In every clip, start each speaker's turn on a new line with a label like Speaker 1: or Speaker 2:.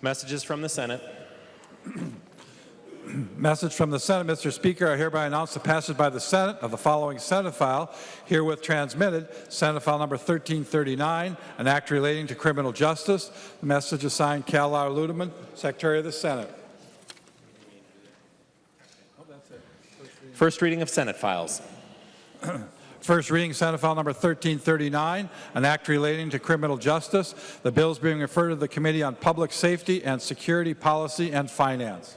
Speaker 1: Messages from the Senate.
Speaker 2: Message from the Senate. Mr. Speaker, I hereby announce the passage by the Senate of the following Senate file, herewith transmitted. Senate file number 1339, an act relating to criminal justice. The message is signed Cal R. Loonan, Secretary of the Senate.
Speaker 1: First reading of Senate files.
Speaker 2: First reading, Senate file number 1339, an act relating to criminal justice. The bill is being referred to the Committee on Public Safety and Security Policy and Finance.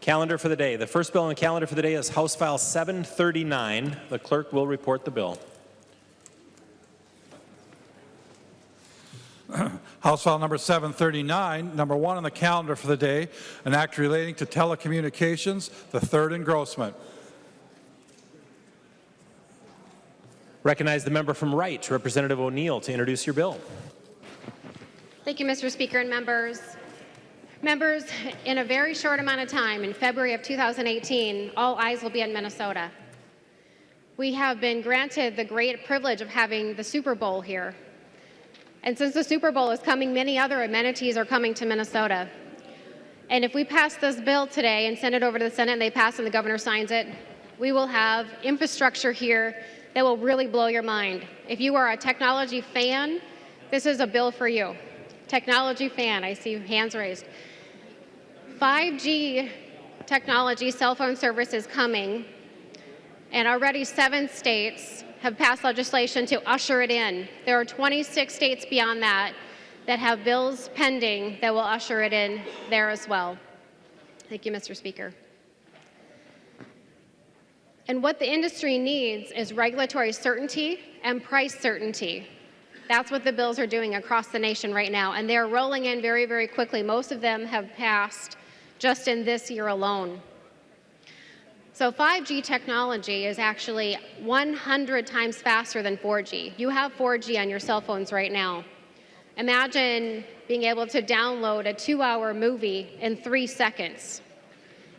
Speaker 1: Calendar for the day. The first bill on the calendar for the day is House File 739. The clerk will report the bill.
Speaker 2: House File number 739, number 1 on the calendar for the day, an act relating to telecommunications, the third engrossment.
Speaker 1: Recognize the member from Wright, Representative O'Neill, to introduce your bill.
Speaker 3: Thank you, Mr. Speaker and members. Members, in a very short amount of time, in February of 2018, all eyes will be on Minnesota. We have been granted the great privilege of having the Super Bowl here. And since the Super Bowl is coming, many other amenities are coming to Minnesota. And if we pass this bill today and send it over to the Senate and they pass and the governor signs it, we will have infrastructure here that will really blow your mind. If you are a technology fan, this is a bill for you. Technology fan, I see hands raised. 5G technology cell phone service is coming, and already 7 states have passed legislation to usher it in. There are 26 states beyond that that have bills pending that will usher it in there as well. Thank you, Mr. Speaker. And what the industry needs is regulatory certainty and price certainty. That's what the bills are doing across the nation right now, and they're rolling in very, very quickly. Most of them have passed just in this year alone. So 5G technology is actually 100 times faster than 4G. You have 4G on your cell phones right now. Imagine being able to download a 2-hour movie in 3 seconds.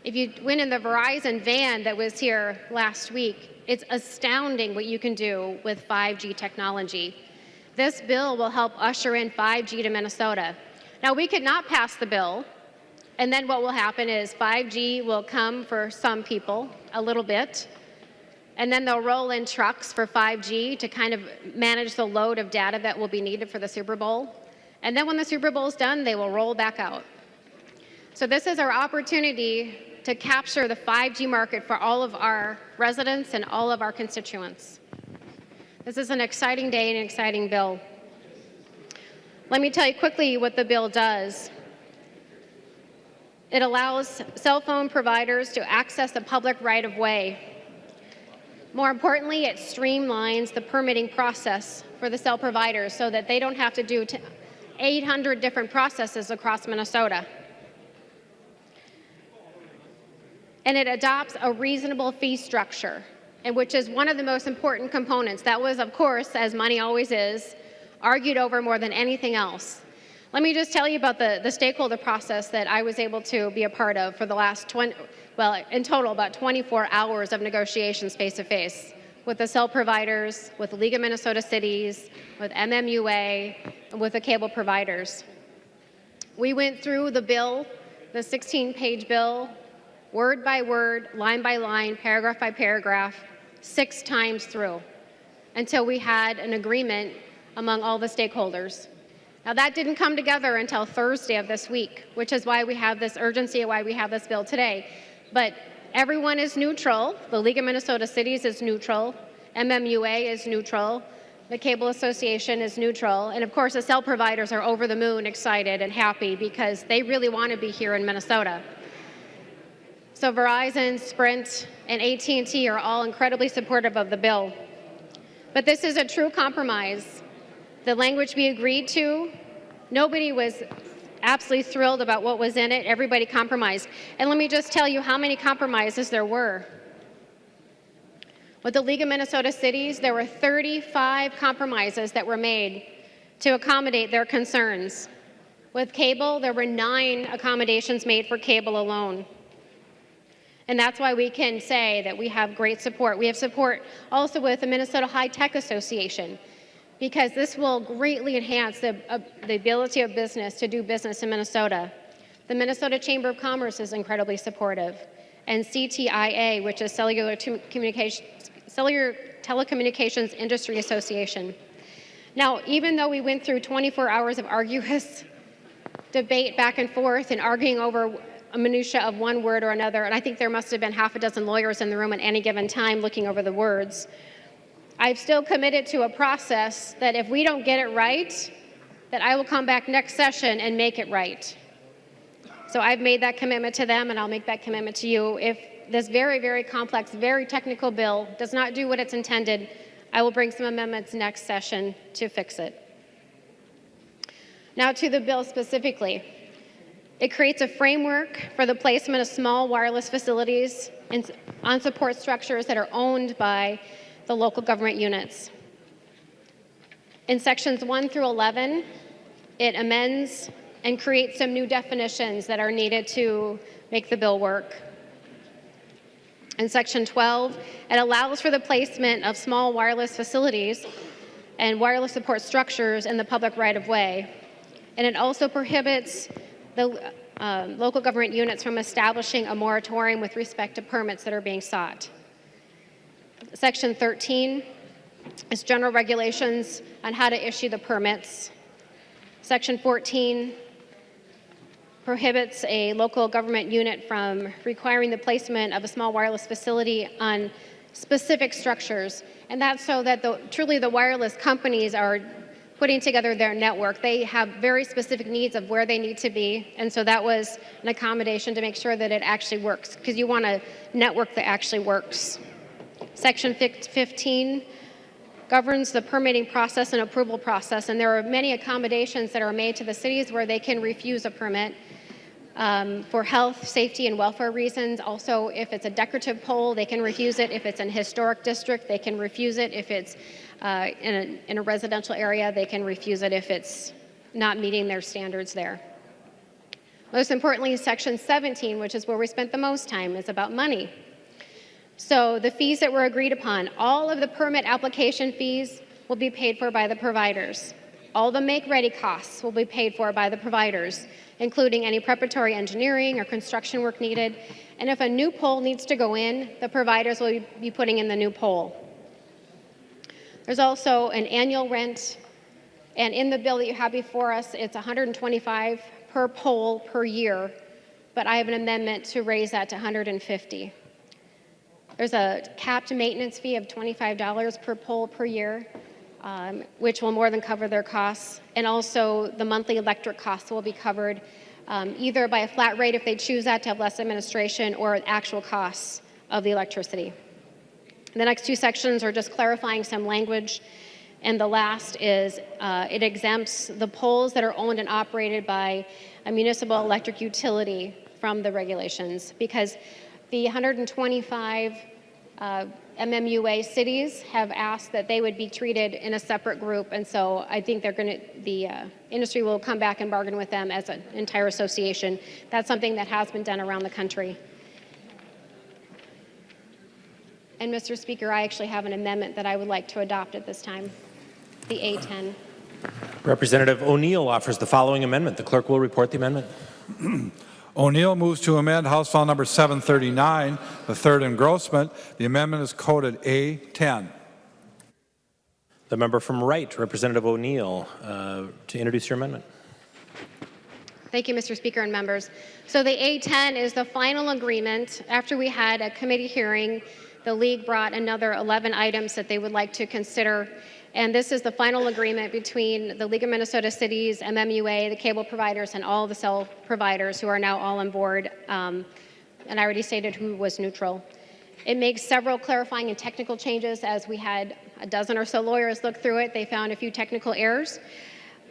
Speaker 3: If you went in the Verizon van that was here last week, it's astounding what you can do with 5G technology. This bill will help usher in 5G to Minnesota. Now, we could not pass the bill, and then what will happen is 5G will come for some people, a little bit, and then they'll roll in trucks for 5G to kind of manage the load of data that will be needed for the Super Bowl. And then when the Super Bowl is done, they will roll back out. So this is our opportunity to capture the 5G market for all of our residents and all of our constituents. This is an exciting day and an exciting bill. Let me tell you quickly what the bill does. It allows cell phone providers to access the public right-of-way. More importantly, it streamlines the permitting process for the cell providers so that they don't have to do 800 different processes across Minnesota. And it adopts a reasonable fee structure, and which is one of the most important components. That was, of course, as money always is, argued over more than anything else. Let me just tell you about the stakeholder process that I was able to be a part of for the last in total, about 24 hours of negotiations face-to-face with the cell providers, with the League of Minnesota Cities, with MMUA, and with the cable providers. We went through the bill, the 16-page bill, word by word, line by line, paragraph by paragraph, 6 times through, until we had an agreement among all the stakeholders. Now, that didn't come together until Thursday of this week, which is why we have this urgency and why we have this bill today. But everyone is neutral. The League of Minnesota Cities is neutral. MMUA is neutral. The Cable Association is neutral. And of course, the cell providers are over the moon excited and happy because they really want to be here in Minnesota. So Verizon, Sprint, and AT&T are all incredibly supportive of the bill. But this is a true compromise. The language we agreed to, nobody was absolutely thrilled about what was in it. Everybody compromised. And let me just tell you how many compromises there were. With the League of Minnesota Cities, there were 35 compromises that were made to accommodate their concerns. With cable, there were 9 accommodations made for cable alone. And that's why we can say that we have great support. We have support also with the Minnesota High Tech Association, because this will greatly enhance the ability of business to do business in Minnesota. The Minnesota Chamber of Commerce is incredibly supportive, and CTIA, which is Cellular Telecommunications Industry Association. Now, even though we went through 24 hours of arduous debate back and forth and arguing over a minutia of one word or another, and I think there must have been half a dozen lawyers in the room at any given time looking over the words, I've still committed to a process that if we don't get it right, that I will come back next session and make it right. So I've made that commitment to them, and I'll make that commitment to you. If this very, very complex, very technical bill does not do what it's intended, I will bring some amendments next session to fix it. Now to the bill specifically. It creates a framework for the placement of small wireless facilities on support structures that are owned by the local government units. In sections 1 through 11, it amends and creates some new definitions that are needed to make the bill work. In section 12, it allows for the placement of small wireless facilities and wireless support structures in the public right-of-way. And it also prohibits the local government units from establishing a moratorium with respect to permits that are being sought. Section 13 is general regulations on how to issue the permits. Section 14 prohibits a local government unit from requiring the placement of a small wireless facility on specific structures. And that's so that truly the wireless companies are putting together their network. They have very specific needs of where they need to be. And so that was an accommodation to make sure that it actually works, because you want a network that actually works. Section 15 governs the permitting process and approval process, and there are many accommodations that are made to the cities where they can refuse a permit for health, safety, and welfare reasons. Also, if it's a decorative pole, they can refuse it. If it's an historic district, they can refuse it. If it's in a residential area, they can refuse it if it's not meeting their standards there. Most importantly, Section 17, which is where we spent the most time, is about money. So the fees that were agreed upon, all of the permit application fees will be paid for by the providers. All the make-ready costs will be paid for by the providers, including any preparatory engineering or construction work needed. And if a new pole needs to go in, the providers will be putting in the new pole. There's also an annual rent, and in the bill that you have before us, it's $125 per pole per year, but I have an amendment to raise that to $150. There's a capped maintenance fee of $25 per pole per year, which will more than cover their costs. And also the monthly electric costs will be covered either by a flat rate if they choose that to have less administration, or actual costs of the electricity. The next two sections are just clarifying some language. And the last is it exempts the poles that are owned and operated by a municipal electric utility from the regulations, because the 125 MMUA cities have asked that they would be treated in a separate group, and so I think the industry will come back and bargain with them as an entire association. That's something that has been done around the country. And Mr. Speaker, I actually have an amendment that I would like to adopt at this time, the A10.
Speaker 1: Representative O'Neill offers the following amendment. The clerk will report the amendment.
Speaker 2: O'Neill moves to amend House File Number 739, the third engrossment. The amendment is coded A10.
Speaker 1: The member from Wright, Representative O'Neill, to introduce your amendment.
Speaker 3: Thank you, Mr. Speaker and members. So the A10 is the final agreement. After we had a committee hearing, the League brought another 11 items that they would like to consider. And this is the final agreement between the League of Minnesota Cities, MMUA, the cable providers, and all the cell providers who are now all on board. And I already stated who was neutral. It makes several clarifying and technical changes. As we had a dozen or so lawyers look through it, they found a few technical errors.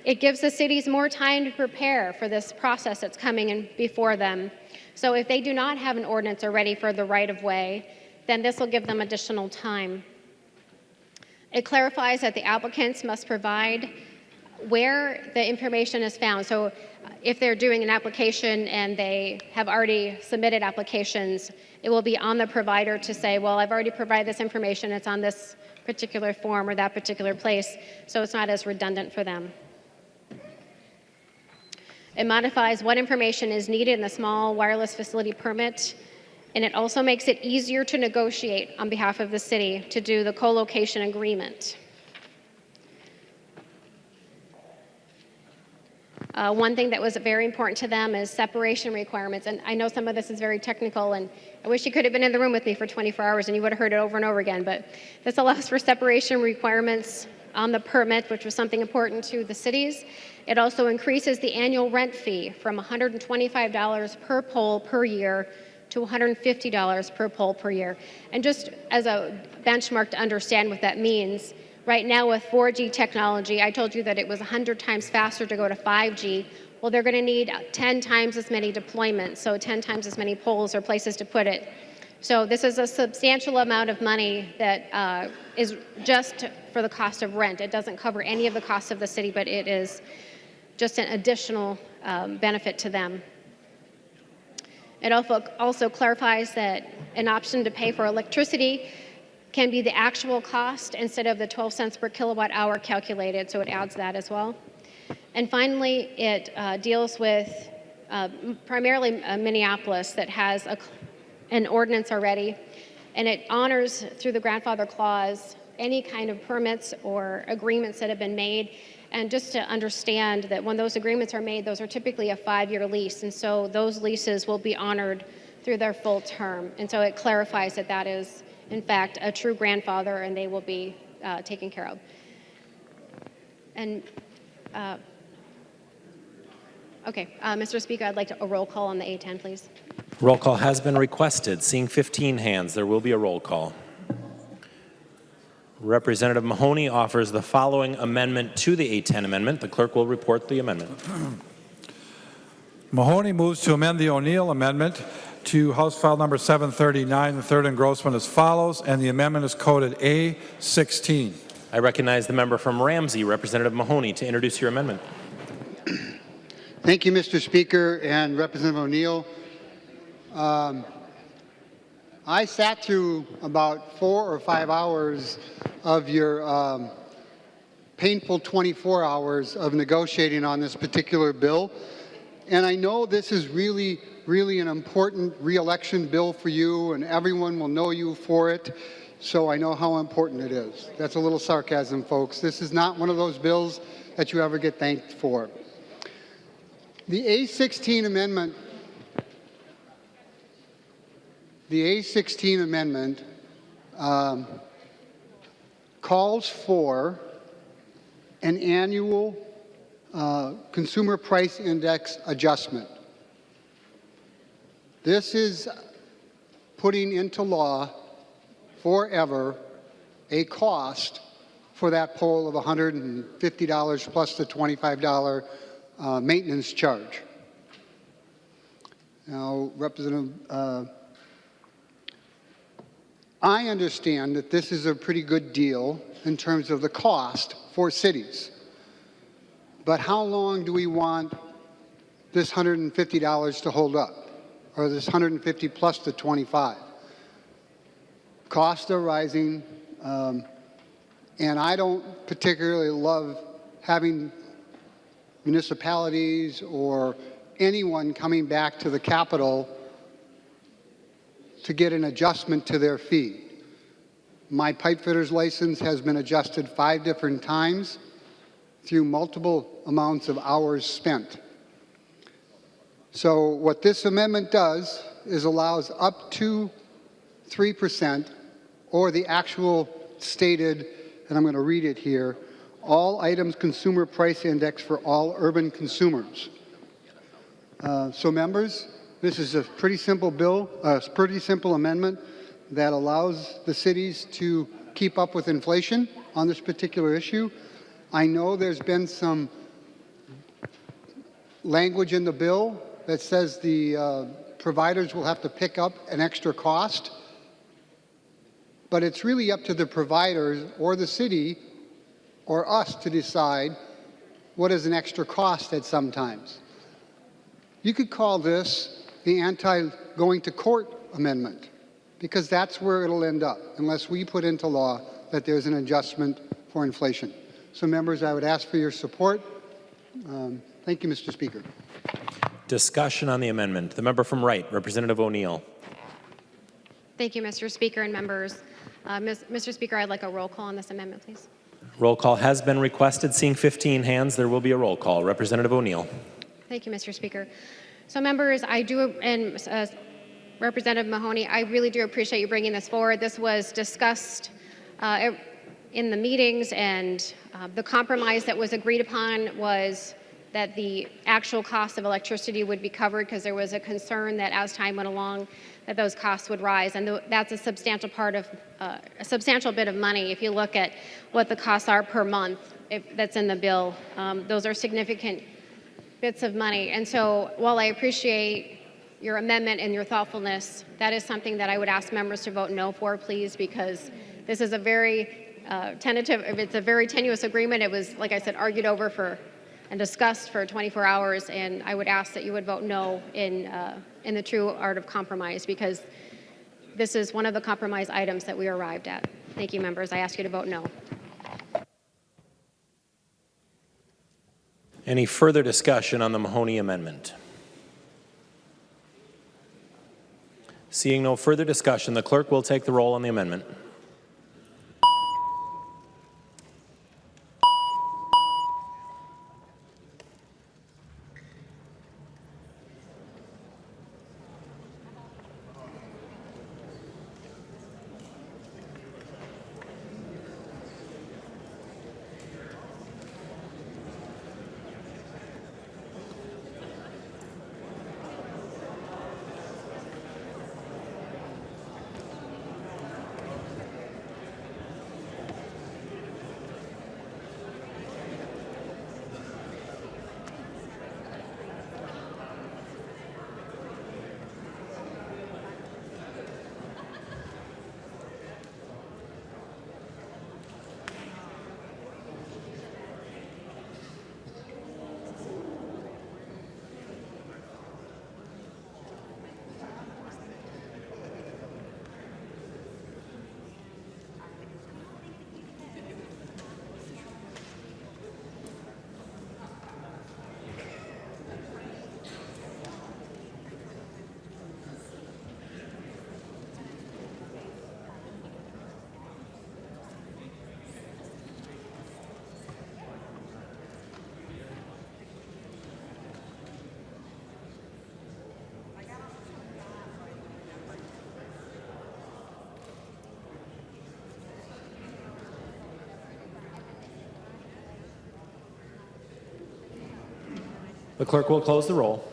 Speaker 3: It gives the cities more time to prepare for this process that's coming in before them. So if they do not have an ordinance or ready for the right-of-way, then this will give them additional time. It clarifies that the applicants must provide where the information is found. So if they're doing an application and they have already submitted applications, it will be on the provider to say, well, I've already provided this information, it's on this particular form or that particular place, so it's not as redundant for them. It modifies what information is needed in the small wireless facility permit, and it also makes it easier to negotiate on behalf of the city to do the co-location agreement. One thing that was very important to them is separation requirements, and I know some of this is very technical, and I wish you could have been in the room with me for 24 hours and you would have heard it over and over again, but this allows for separation requirements on the permit, which was something important to the cities. It also increases the annual rent fee from $125 per pole per year to $150 per pole per year. And just as a benchmark to understand what that means, right now with 4G technology, I told you that it was 100 times faster to go to 5G. Well, they're going to need 10 times as many deployments, so 10 times as many poles or places to put it. So this is a substantial amount of money that is just for the cost of rent. It doesn't cover any of the costs of the city, but it is just an additional benefit to them. It also clarifies that an option to pay for electricity can be the actual cost instead of the 12 cents per kilowatt hour calculated, so it adds that as well. And finally, it deals with primarily Minneapolis that has an ordinance already, and it honors through the grandfather clause any kind of permits or agreements that have been made. And just to understand that when those agreements are made, those are typically a 5-year lease, and so those leases will be honored through their full term. And so it clarifies that that is, in fact, a true grandfather, and they will be taken care of. And okay, Mr. Speaker, I'd like a roll call on the A10, please.
Speaker 1: Roll call has been requested. Seeing 15 hands, there will be a roll call. Representative Mahoney offers the following amendment to the A10 amendment. The clerk will report the amendment.
Speaker 2: Mahoney moves to amend the O'Neill amendment to House File Number 739, the third engrossment as follows, and the amendment is coded A16.
Speaker 1: I recognize the member from Ramsey, Representative Mahoney, to introduce your amendment.
Speaker 4: Thank you, Mr. Speaker and Representative O'Neill. I sat through about 4 or 5 hours of your painful 24 hours of negotiating on this particular bill. And I know this is really an important re-election bill for you, and everyone will know you for it. So I know how important it is. That's a little sarcasm, folks. This is not one of those bills that you ever get thanked for. The A16 amendment calls for an annual consumer price index adjustment. This is putting into law forever a cost for that pole of $150 plus the $25 maintenance charge. Now, Representative, I understand that this is a pretty good deal in terms of the cost for cities. But how long do we want this $150 to hold up, or this $150 plus the $25? Costs are rising, and I don't particularly love having municipalities or anyone coming back to the Capitol to get an adjustment to their fee. My pipe fitter's license has been adjusted 5 different times through multiple amounts of hours spent. So what this amendment does is allows up to 3% or the actual stated, and I'm going to read it here, all items consumer price index for all urban consumers. So members, this is a pretty simple bill, a pretty simple amendment that allows the cities to keep up with inflation on this particular issue. I know there's been some language in the bill that says the providers will have to pick up an extra cost, but it's really up to the providers or the city or us to decide what is an extra cost at some times. You could call this the anti-going to court amendment, because that's where it'll end up, unless we put into law that there's an adjustment for inflation. So members, I would ask for your support. Thank you, Mr. Speaker.
Speaker 1: Discussion on the amendment. The member from Wright, Representative O'Neill.
Speaker 3: Thank you, Mr. Speaker and members. Mr. Speaker, I'd like a roll call on this amendment, please.
Speaker 1: Roll call has been requested. Seeing 15 hands, there will be a roll call. Representative O'Neill.
Speaker 3: Thank you, Mr. Speaker. So members, I do, and Representative Mahoney, I really do appreciate you bringing this forward. This was discussed in the meetings, and the compromise that was agreed upon was that the actual cost of electricity would be covered, because there was a concern that as time went along that those costs would rise, and that's a substantial part of a substantial bit of money. If you look at what the costs are per month, that's in the bill, those are significant bits of money. And so while I appreciate your amendment and your thoughtfulness, that is something that I would ask members to vote no for, please, because this is a very tentative, it's a very tenuous agreement. It was, like I said, argued over and discussed for 24 hours, and I would ask that you would vote no in the true art of compromise, because this is one of the compromise items that we arrived at. Thank you, members. I ask you to vote no.
Speaker 1: Any further discussion on the Mahoney amendment? Seeing no further discussion, the clerk will take the roll on the amendment. The clerk will close the roll.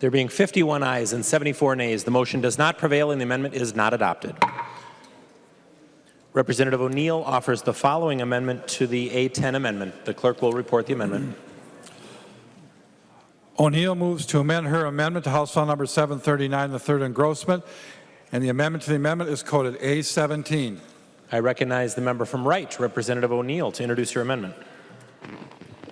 Speaker 1: There being 51 ayes and 74 nays, the motion does not prevail and the amendment is not adopted. Representative O'Neill offers the following amendment to the A10 amendment. The clerk will report the amendment.
Speaker 2: O'Neill moves to amend her amendment to House File Number 739, the third engrossment, and the amendment to the amendment is coded A17.
Speaker 1: I recognize the member from Wright, Representative O'Neill, to introduce your amendment.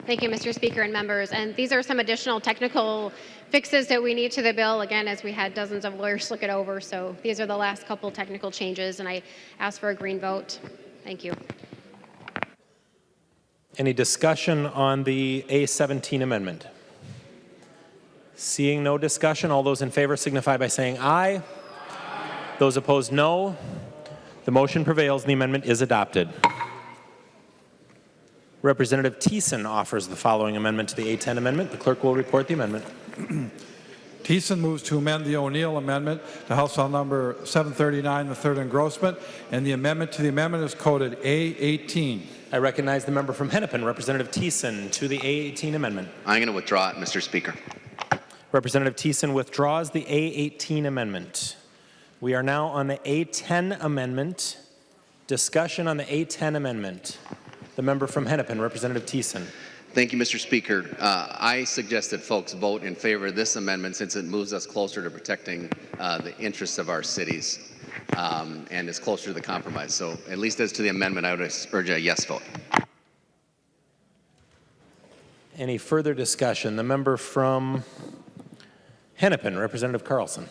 Speaker 3: Thank you, Mr. Speaker and members. And these are some additional technical fixes that we need to the bill, again, as we had dozens of lawyers look it over. So these are the last couple technical changes, and I ask for a green vote. Thank you.
Speaker 1: Any discussion on the A17 amendment? Seeing no discussion, all those in favor signify by saying aye. Those opposed, no. The motion prevails and the amendment is adopted. Representative Thiessen offers the following amendment to the A10 amendment. The clerk will report the amendment.
Speaker 2: Thiessen moves to amend the O'Neill amendment to House File Number 739, the third engrossment, and the amendment to the amendment is coded A18.
Speaker 1: I recognize the member from Hennepin, Representative Thiessen, to the A18 amendment.
Speaker 5: I'm going to withdraw it, Mr. Speaker.
Speaker 1: Representative Thiessen withdraws the A18 amendment. We are now on the A10 amendment. Discussion on the A10 amendment. The member from Hennepin, Representative Thiessen.
Speaker 5: Thank you, Mr. Speaker. I suggest that folks vote in favor of this amendment since it moves us closer to protecting the interests of our cities and is closer to the compromise. So at least as to the amendment, I would urge a yes vote.
Speaker 1: Any further discussion? The member from Hennepin, Representative Carlson.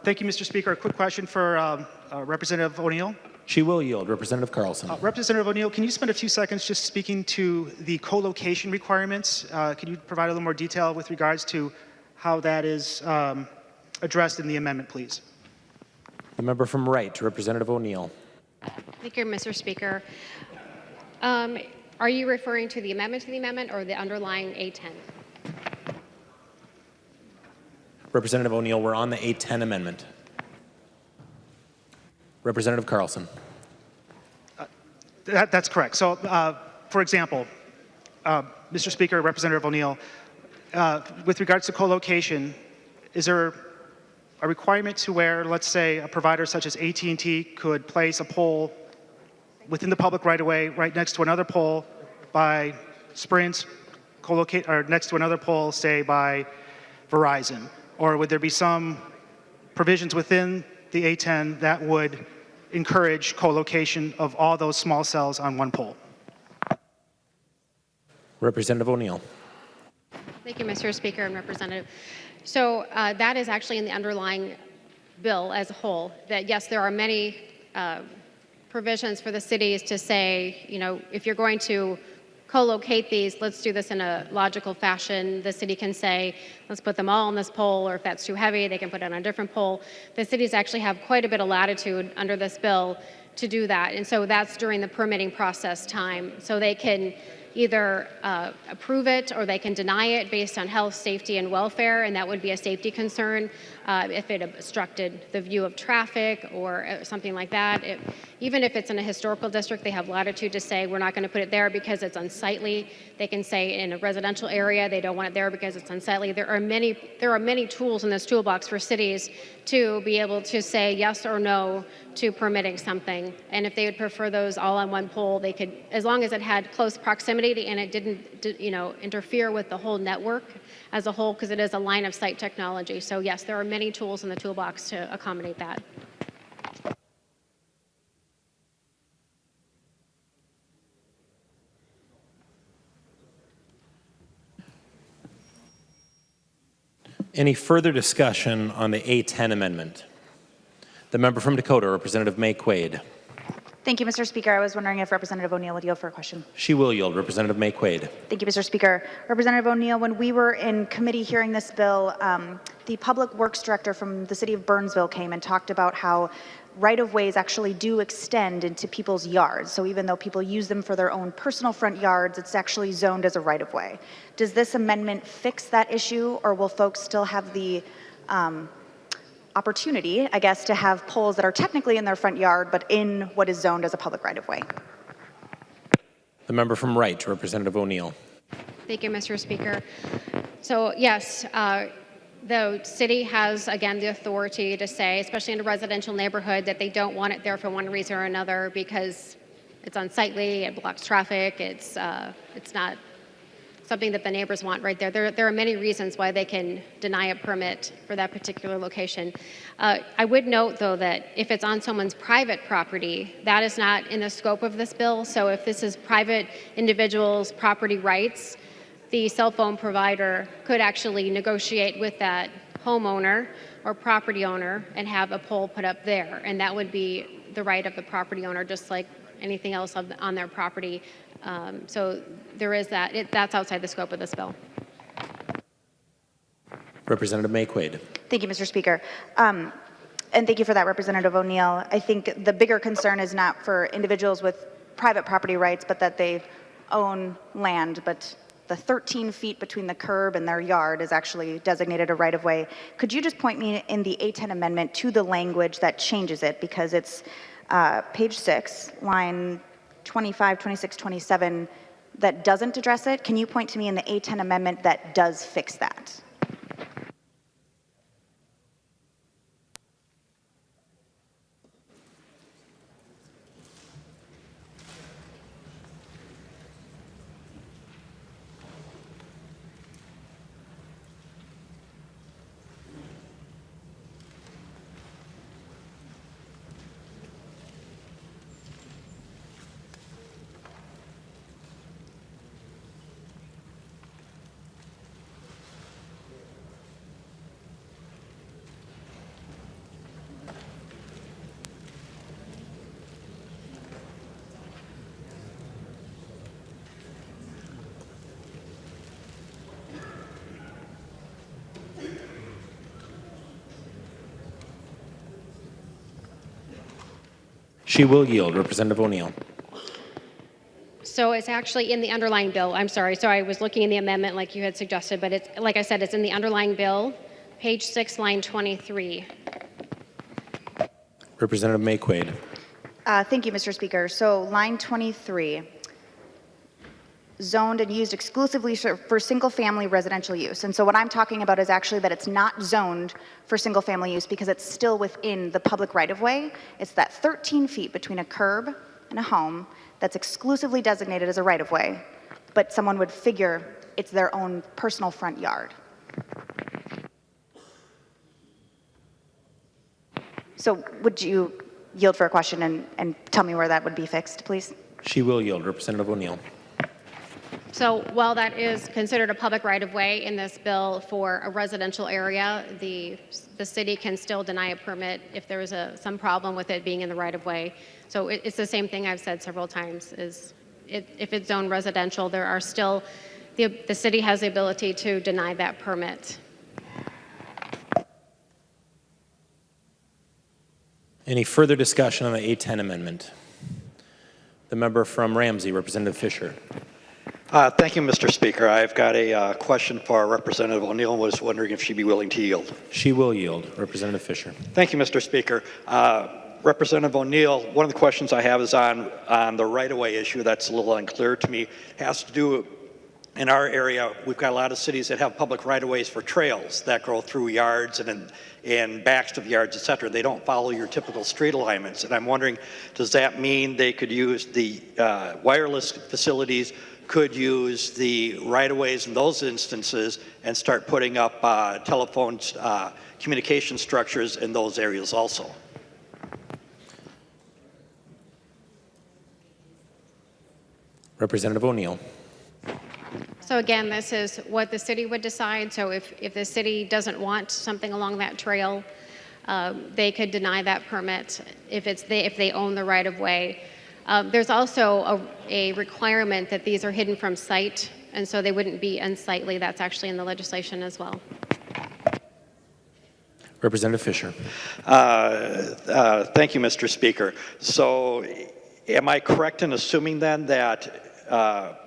Speaker 6: Thank you, Mr. Speaker. A quick question for Representative O'Neill.
Speaker 1: She will yield. Representative Carlson.
Speaker 6: Representative O'Neill, can you spend a few seconds just speaking to the co-location requirements? Can you provide a little more detail with regards to how that is addressed in the amendment, please?
Speaker 1: The member from Wright, Representative O'Neill.
Speaker 3: Thank you, Mr. Speaker. Are you referring to the amendment or the underlying A10?
Speaker 1: Representative O'Neill, we're on the A10 amendment. Representative Carlson.
Speaker 6: That's correct. So, for example, Mr. Speaker, Representative O'Neill, with regards to co-location, is there a requirement to where, let's say, a provider such as AT&T could place a pole within the public right-of-way right next to another pole by Sprint, co-locate, or next to another pole, say, by Verizon? Or would there be some provisions within the A10 that would encourage co-location of all those small cells on one pole?
Speaker 1: Representative O'Neill.
Speaker 3: Thank you, Mr. Speaker and Representative. So that is actually in the underlying bill as a whole, that yes, there are many provisions for the cities to say, you know, if you're going to co-locate these, let's do this in a logical fashion. The city can say, let's put them all on this pole, or if that's too heavy, they can put it on a different pole. The cities actually have quite a bit of latitude under this bill to do that. And so that's during the permitting process time. So they can either approve it or they can deny it based on health, safety, and welfare, and that would be a safety concern if it obstructed the view of traffic or something like that. Even if it's in a historical district, they have latitude to say we're not going to put it there because it's unsightly. They can say in a residential area they don't want it there because it's unsightly. There are many tools in this toolbox for cities to be able to say yes or no to permitting something. And if they would prefer those all on one pole, they could, as long as it had close proximity and it didn't, interfere with the whole network as a whole, because it is a line of sight technology. So yes, there are many tools in the toolbox to accommodate that.
Speaker 1: Any further discussion on the A10 amendment? The member from Dakota, Representative May Quaid.
Speaker 7: Thank you, Mr. Speaker. I was wondering if Representative O'Neill would yield for a question.
Speaker 1: She will yield. Representative May Quaid.
Speaker 7: Thank you, Mr. Speaker. Representative O'Neill, when we were in committee hearing this bill, the Public Works Director from the city of Burnsville came and talked about how right-of-ways actually do extend into people's yards. So even though people use them for their own personal front yards, it's actually zoned as a right-of-way. Does this amendment fix that issue, or will folks still have the opportunity, I guess, to have poles that are technically in their front yard, but in what is zoned as a public right-of-way?
Speaker 1: The member from Wright, Representative O'Neill.
Speaker 3: Thank you, Mr. Speaker. So yes, the city has, again, the authority to say, especially in a residential neighborhood, that they don't want it there for one reason or another because it's unsightly, it blocks traffic, it's not something that the neighbors want right there. There are many reasons why they can deny a permit for that particular location. I would note, though, that if it's on someone's private property, that is not in the scope of this bill. So if this is private individuals' property rights, the cell phone provider could actually negotiate with that homeowner or property owner and have a pole put up there. And that would be the right of the property owner, just like anything else on their property. So there is that. That's outside the scope of this bill.
Speaker 1: Representative May Quaid.
Speaker 7: Thank you, Mr. Speaker. And thank you for that, Representative O'Neill. I think the bigger concern is not for individuals with private property rights, but that they own land, but the 13 feet between the curb and their yard is actually designated a right-of-way. Could you just point me in the A10 amendment to the language that changes it? Because it's page 6, line 25, 26, 27, that doesn't address it. Can you point to me in the A10 amendment that does fix that?
Speaker 1: She will yield. Representative O'Neill.
Speaker 3: So it's actually in the underlying bill. I'm sorry. So I was looking in the amendment like you had suggested, but it's, like I said, it's in the underlying bill, page 6, line 23.
Speaker 1: Representative Mayquade.
Speaker 7: Thank you, Mr. Speaker. So line 23, zoned and used exclusively for single-family residential use. And so what I'm talking about is actually that it's not zoned for single-family use because it's still within the public right-of-way. It's that 13 feet between a curb and a home that's exclusively designated as a right-of-way, but someone would figure it's their own personal front yard. So would you yield for a question and tell me where that would be fixed, please?
Speaker 1: She will yield. Representative O'Neill.
Speaker 3: So while that is considered a public right-of-way in this bill for a residential area, the city can still deny a permit if there is some problem with it being in the right-of-way. So it's the same thing I've said several times, is if it's zoned residential, there are still, the city has the ability to deny that permit.
Speaker 1: Any further discussion on the A10 amendment? The member from Ramsey, Representative Fisher.
Speaker 8: Thank you, Mr. Speaker. I've got a question for Representative O'Neill and was wondering if she'd be willing to yield.
Speaker 1: She will yield. Representative Fisher.
Speaker 8: Thank you, Mr. Speaker. Representative O'Neill, one of the questions I have is on the right-of-way issue that's a little unclear to me. It has to do, in our area, we've got a lot of cities that have public right-of-ways for trails that go through yards and backs to the yards, et cetera. They don't follow your typical street alignments. And I'm wondering, does that mean they could use the wireless facilities could use the right-of-ways in those instances and start putting up telephone communication structures in those areas also?
Speaker 1: Representative O'Neill.
Speaker 3: So again, this is what the city would decide. So if the city doesn't want something along that trail, they could deny that permit if they own the right-of-way. There's also a requirement that these are hidden from sight, and so they wouldn't be unsightly. That's actually in the legislation as well.
Speaker 1: Representative Fisher.
Speaker 8: Thank you, Mr. Speaker. So am I correct in assuming then that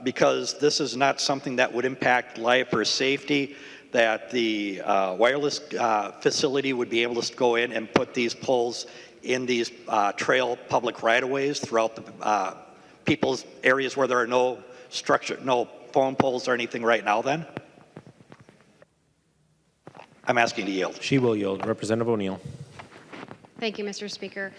Speaker 8: because this is not something that would impact life or safety, that the wireless facility would be able to go in and put these poles in these trail public right-of-ways throughout the people's areas where there are no structure, no phone poles or anything right now then? I'm asking to yield.
Speaker 1: She will yield. Representative O'Neill.
Speaker 3: Thank you, Mr. Speaker.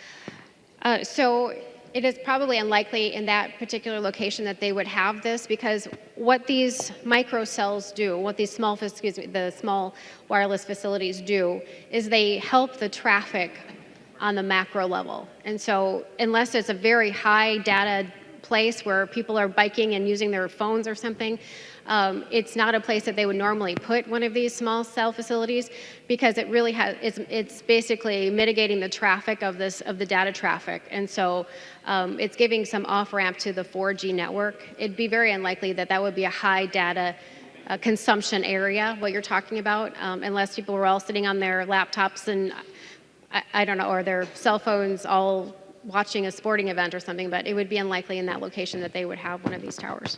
Speaker 3: So it is probably unlikely in that particular location that they would have this, because what these microcells do, what these the small wireless facilities do, is they help the traffic on the macro level. And so unless it's a very high data place where people are biking and using their phones or something, it's not a place that they would normally put one of these small cell facilities, because it really has, it's basically mitigating the traffic of the data traffic. And so it's giving some off ramp to the 4G network. It'd be very unlikely that that would be a high data consumption area, what you're talking about, unless people were all sitting on their laptops and I don't know, or their cell phones all watching a sporting event or something, but it would be unlikely in that location that they would have one of these towers.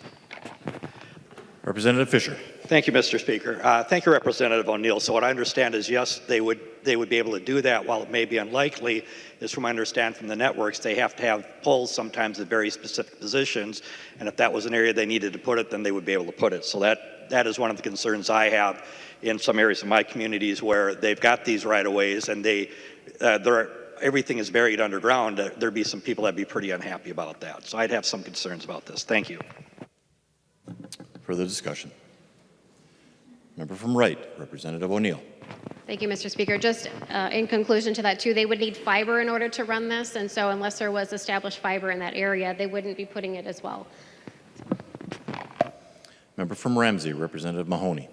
Speaker 9: Representative Fisher.
Speaker 8: Thank you, Mr. Speaker. Thank you, Representative O'Neill. So what I understand is, yes, they would be able to do that. While it may be unlikely, is from what I understand from the networks, they have to have poles sometimes at very specific positions, and if that was an area they needed to put it, then they would be able to put it. So that is one of the concerns I have in some areas of my communities where they've got these right-of-ways and everything is buried underground. There'd be some people that'd be pretty unhappy about that. So I'd have some concerns about this. Thank you.
Speaker 9: Further discussion. Member from Wright, Representative O'Neill.
Speaker 3: Thank you, Mr. Speaker. Just in conclusion to that, too, they would need fiber in order to run this, and so unless there was established fiber in that area, they wouldn't be putting it as well.
Speaker 9: Member from Ramsey, Representative Mahoney.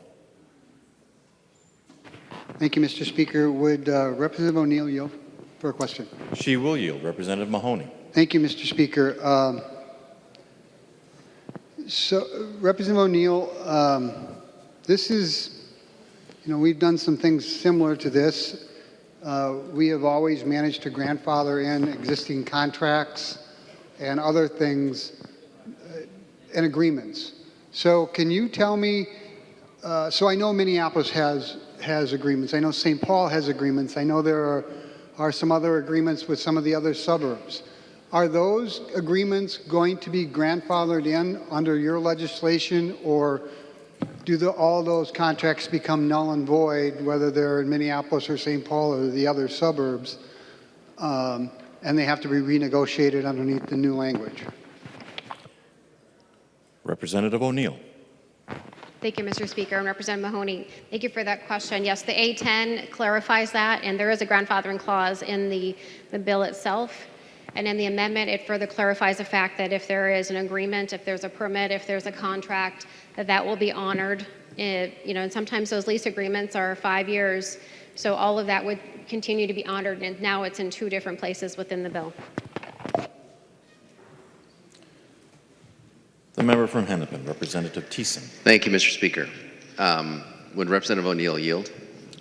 Speaker 4: Thank you, Mr. Speaker. Would Representative O'Neill yield for a question?
Speaker 9: She will yield. Representative Mahoney.
Speaker 4: Thank you, Mr. Speaker. So, Representative O'Neill, this is, we've done some things similar to this we have always managed to grandfather in existing contracts and other things and agreements. So can you tell me, so I know Minneapolis has agreements. I know St. Paul has agreements. I know there are some other agreements with some of the other suburbs. Are those agreements going to be grandfathered in under your legislation, or do all those contracts become null and void, whether they're in Minneapolis or St. Paul or the other suburbs, and they have to be renegotiated underneath the new language?
Speaker 9: Representative O'Neill.
Speaker 3: Thank you, Mr. Speaker. And Representative Mahoney, thank you for that question. Yes, the A10 clarifies that, and there is a grandfathering clause in the bill itself. And in the amendment, it further clarifies the fact that if there is an agreement, if there's a permit, if there's a contract, that will be honored. And sometimes those lease agreements are 5 years, so all of that would continue to be honored, and now it's in 2 different places within the bill.
Speaker 9: The member from Hennepin, Representative Thiessen.
Speaker 5: Thank you, Mr. Speaker. Would Representative O'Neill yield?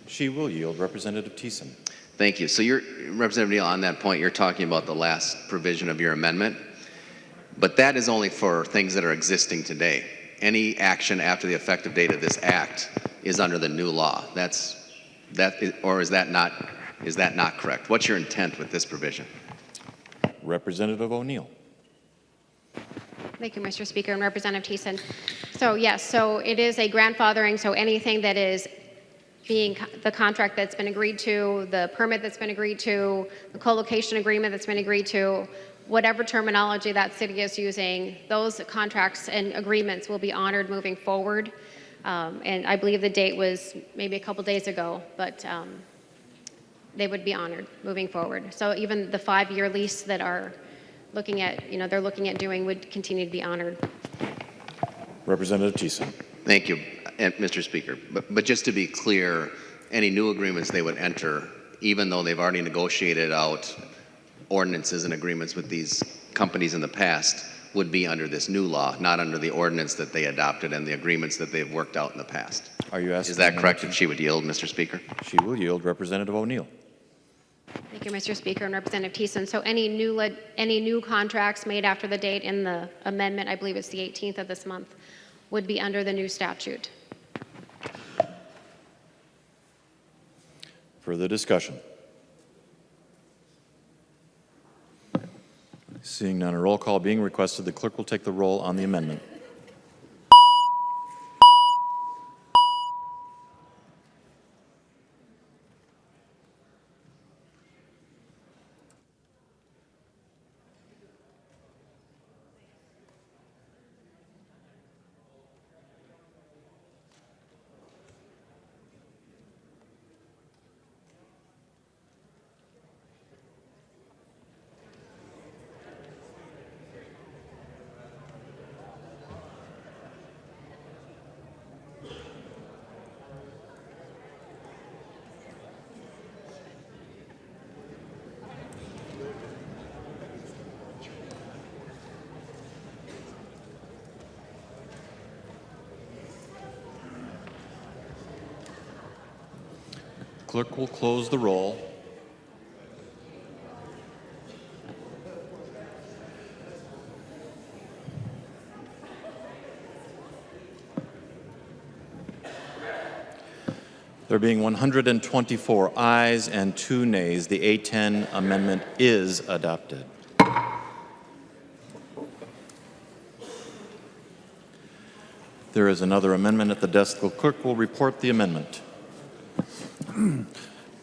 Speaker 9: She will yield. Representative Thiessen.
Speaker 5: Thank you. So Representative O'Neill, on that point, you're talking about the last provision of your amendment, but that is only for things that are existing today. Any action after the effective date of this act is under the new law. Or is that not correct? What's your intent with this provision?
Speaker 9: Representative O'Neill.
Speaker 3: Thank you, Mr. Speaker, and Representative Thiessen. So yes, so it is a grandfathering, so anything that is being the contract that's been agreed to, the permit that's been agreed to, the collocation agreement that's been agreed to, whatever terminology that city is using, those contracts and agreements will be honored moving forward. And I believe the date was maybe a couple days ago, but they would be honored moving forward. So even the 5-year lease that are looking at, they're looking at doing would continue to be honored.
Speaker 9: Representative Thiessen.
Speaker 5: Thank you, Mr. Speaker. But just to be clear, any new agreements they would enter, even though they've already negotiated out ordinances and agreements with these companies in the past, would be under this new law, not under the ordinance that they adopted and the agreements that they've worked out in the past.
Speaker 9: Are you asking?
Speaker 5: Is that correct if she would yield, Mr. Speaker?
Speaker 9: She will yield. Representative O'Neill.
Speaker 3: Thank you, Mr. Speaker, and Representative Thiessen. So any new contracts made after the date in the amendment, I believe it's the 18th of this month, would be under the new statute.
Speaker 9: Further discussion? Seeing none, a roll call being requested, the clerk will take the roll on the amendment. Clerk will close the roll. There being 124 ayes and 2 nays, the A10 amendment is adopted. There is another amendment at the desk. The clerk will report the amendment.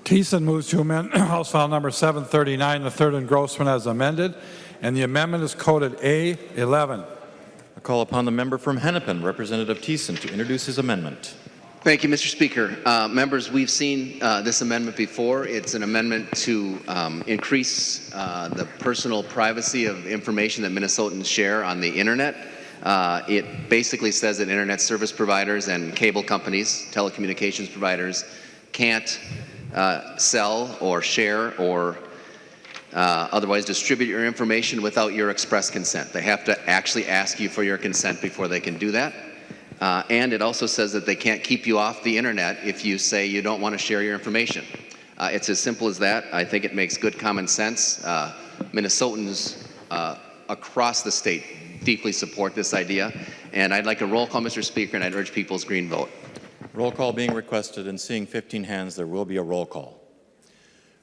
Speaker 2: Thiessen moves to amend House File Number 739, the third engrossment as amended, and the amendment is coded A11.
Speaker 9: I call upon the member from Hennepin, Representative Thiessen, to introduce his amendment.
Speaker 5: Thank you, Mr. Speaker. Members, we've seen this amendment before. It's an amendment to increase the personal privacy of information that Minnesotans share on the internet. It basically says that internet service providers and cable companies, telecommunications providers, can't sell or share or otherwise distribute your information without your express consent. They have to actually ask you for your consent before they can do that. And it also says that they can't keep you off the internet if you say you don't want to share your information. It's as simple as that. I think it makes good common sense. Minnesotans across the state deeply support this idea. And I'd like a roll call, Mr. Speaker, and I'd urge people's green vote.
Speaker 9: Roll call being requested, and seeing 15 hands, there will be a roll call.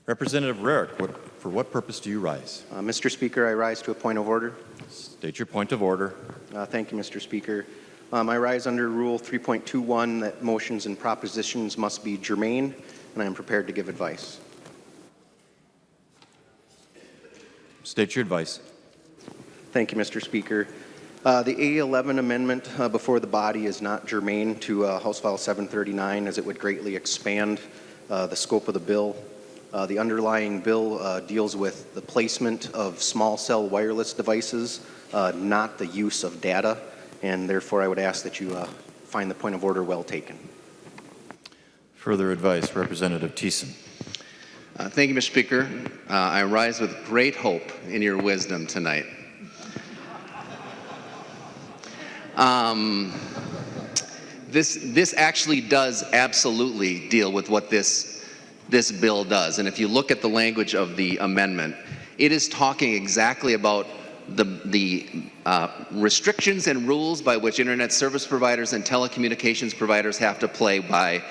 Speaker 9: Representative Rarick, for what purpose do you rise?
Speaker 10: Mr. Speaker, I rise to a point of order.
Speaker 9: State your point of order.
Speaker 10: Thank you, Mr. Speaker. I rise under Rule 3.21 that motions and propositions must be germane, and I am prepared to give advice.
Speaker 9: State your advice.
Speaker 10: Thank you, Mr. Speaker. The A11 amendment before the body is not germane to House File 739, as it would greatly expand the scope of the bill. The underlying bill deals with the placement of small cell wireless devices, not the use of data, and therefore I would ask that you find the point of order well taken.
Speaker 9: Further advice, Representative Thiessen.
Speaker 5: Thank you, Mr. Speaker. I rise with great hope in your wisdom tonight. This actually does absolutely deal with what this bill does. And if you look at the language of the amendment, it is talking exactly about the restrictions and rules by which internet service providers and telecommunications providers have to play by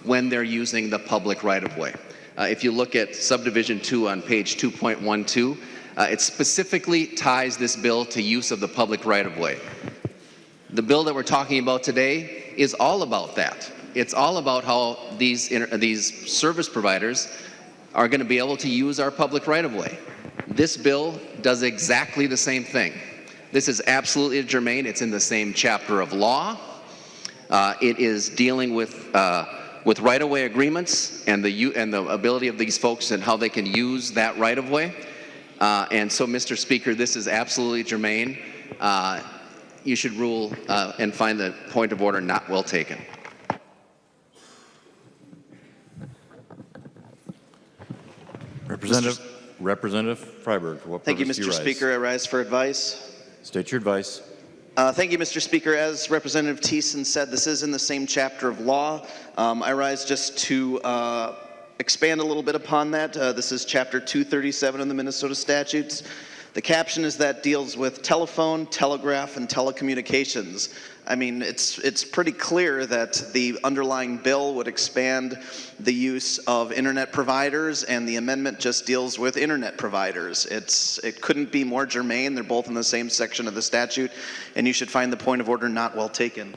Speaker 5: when they're using the public right-of-way. If you look at subdivision 2 on page 2.12, it specifically ties this bill to use of the public right-of-way. The bill that we're talking about today is all about that. It's all about how these service providers are going to be able to use our public right-of-way. This bill does exactly the same thing. This is absolutely germane. It's in the same chapter of law. It is dealing with right-of-way agreements and the ability of these folks and how they can use that right-of-way. And so, Mr. Speaker, this is absolutely germane. You should rule and find the point of order not well taken.
Speaker 9: Representative Freiberg, for what
Speaker 11: Thank you,
Speaker 9: purpose do you
Speaker 11: Mr.
Speaker 9: rise?
Speaker 11: Speaker. I rise for advice.
Speaker 9: State your advice.
Speaker 11: Thank you, Mr. Speaker. As Representative Thiessen said, this is in the same chapter of law. I rise just to expand a little bit upon that. This is Chapter 237 of the Minnesota statutes. The caption is that deals with telephone, telegraph, and telecommunications. I mean, it's pretty clear that the underlying bill would expand the use of internet providers, and the amendment just deals with internet providers. It couldn't be more germane. They're both in the same section of the statute, and you should find the point of order not well taken.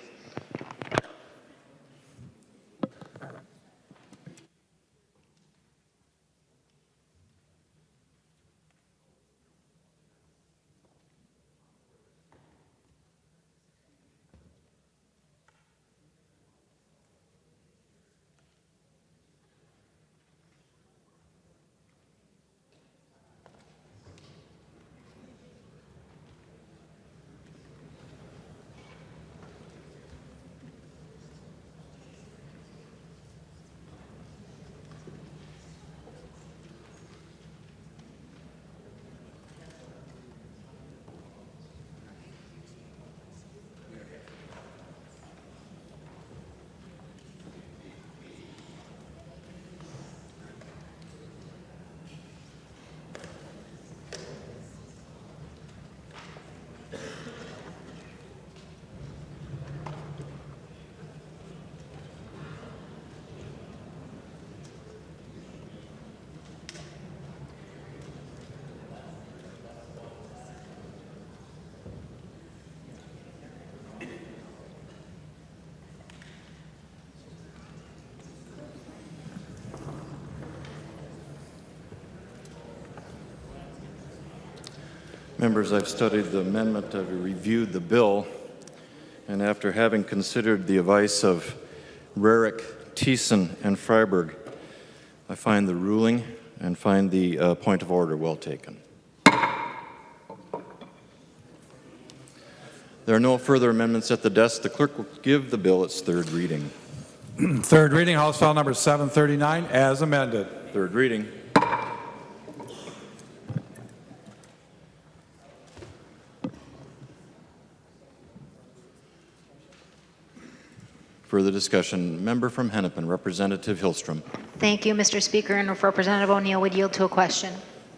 Speaker 9: Members, I've studied the amendment, I've reviewed the bill, and after having considered the advice of Rarick, Thiessen, and Freiberg, I find the ruling and find the point of order well taken. There are no further amendments at the desk. The clerk will give the bill its third reading.
Speaker 2: Third reading, House File Number 739, as amended.
Speaker 9: Third reading. Further discussion. Member from Hennepin, Representative Hillstrom.
Speaker 12: Thank you, Mr. Speaker, and if Representative O'Neill would yield to a question.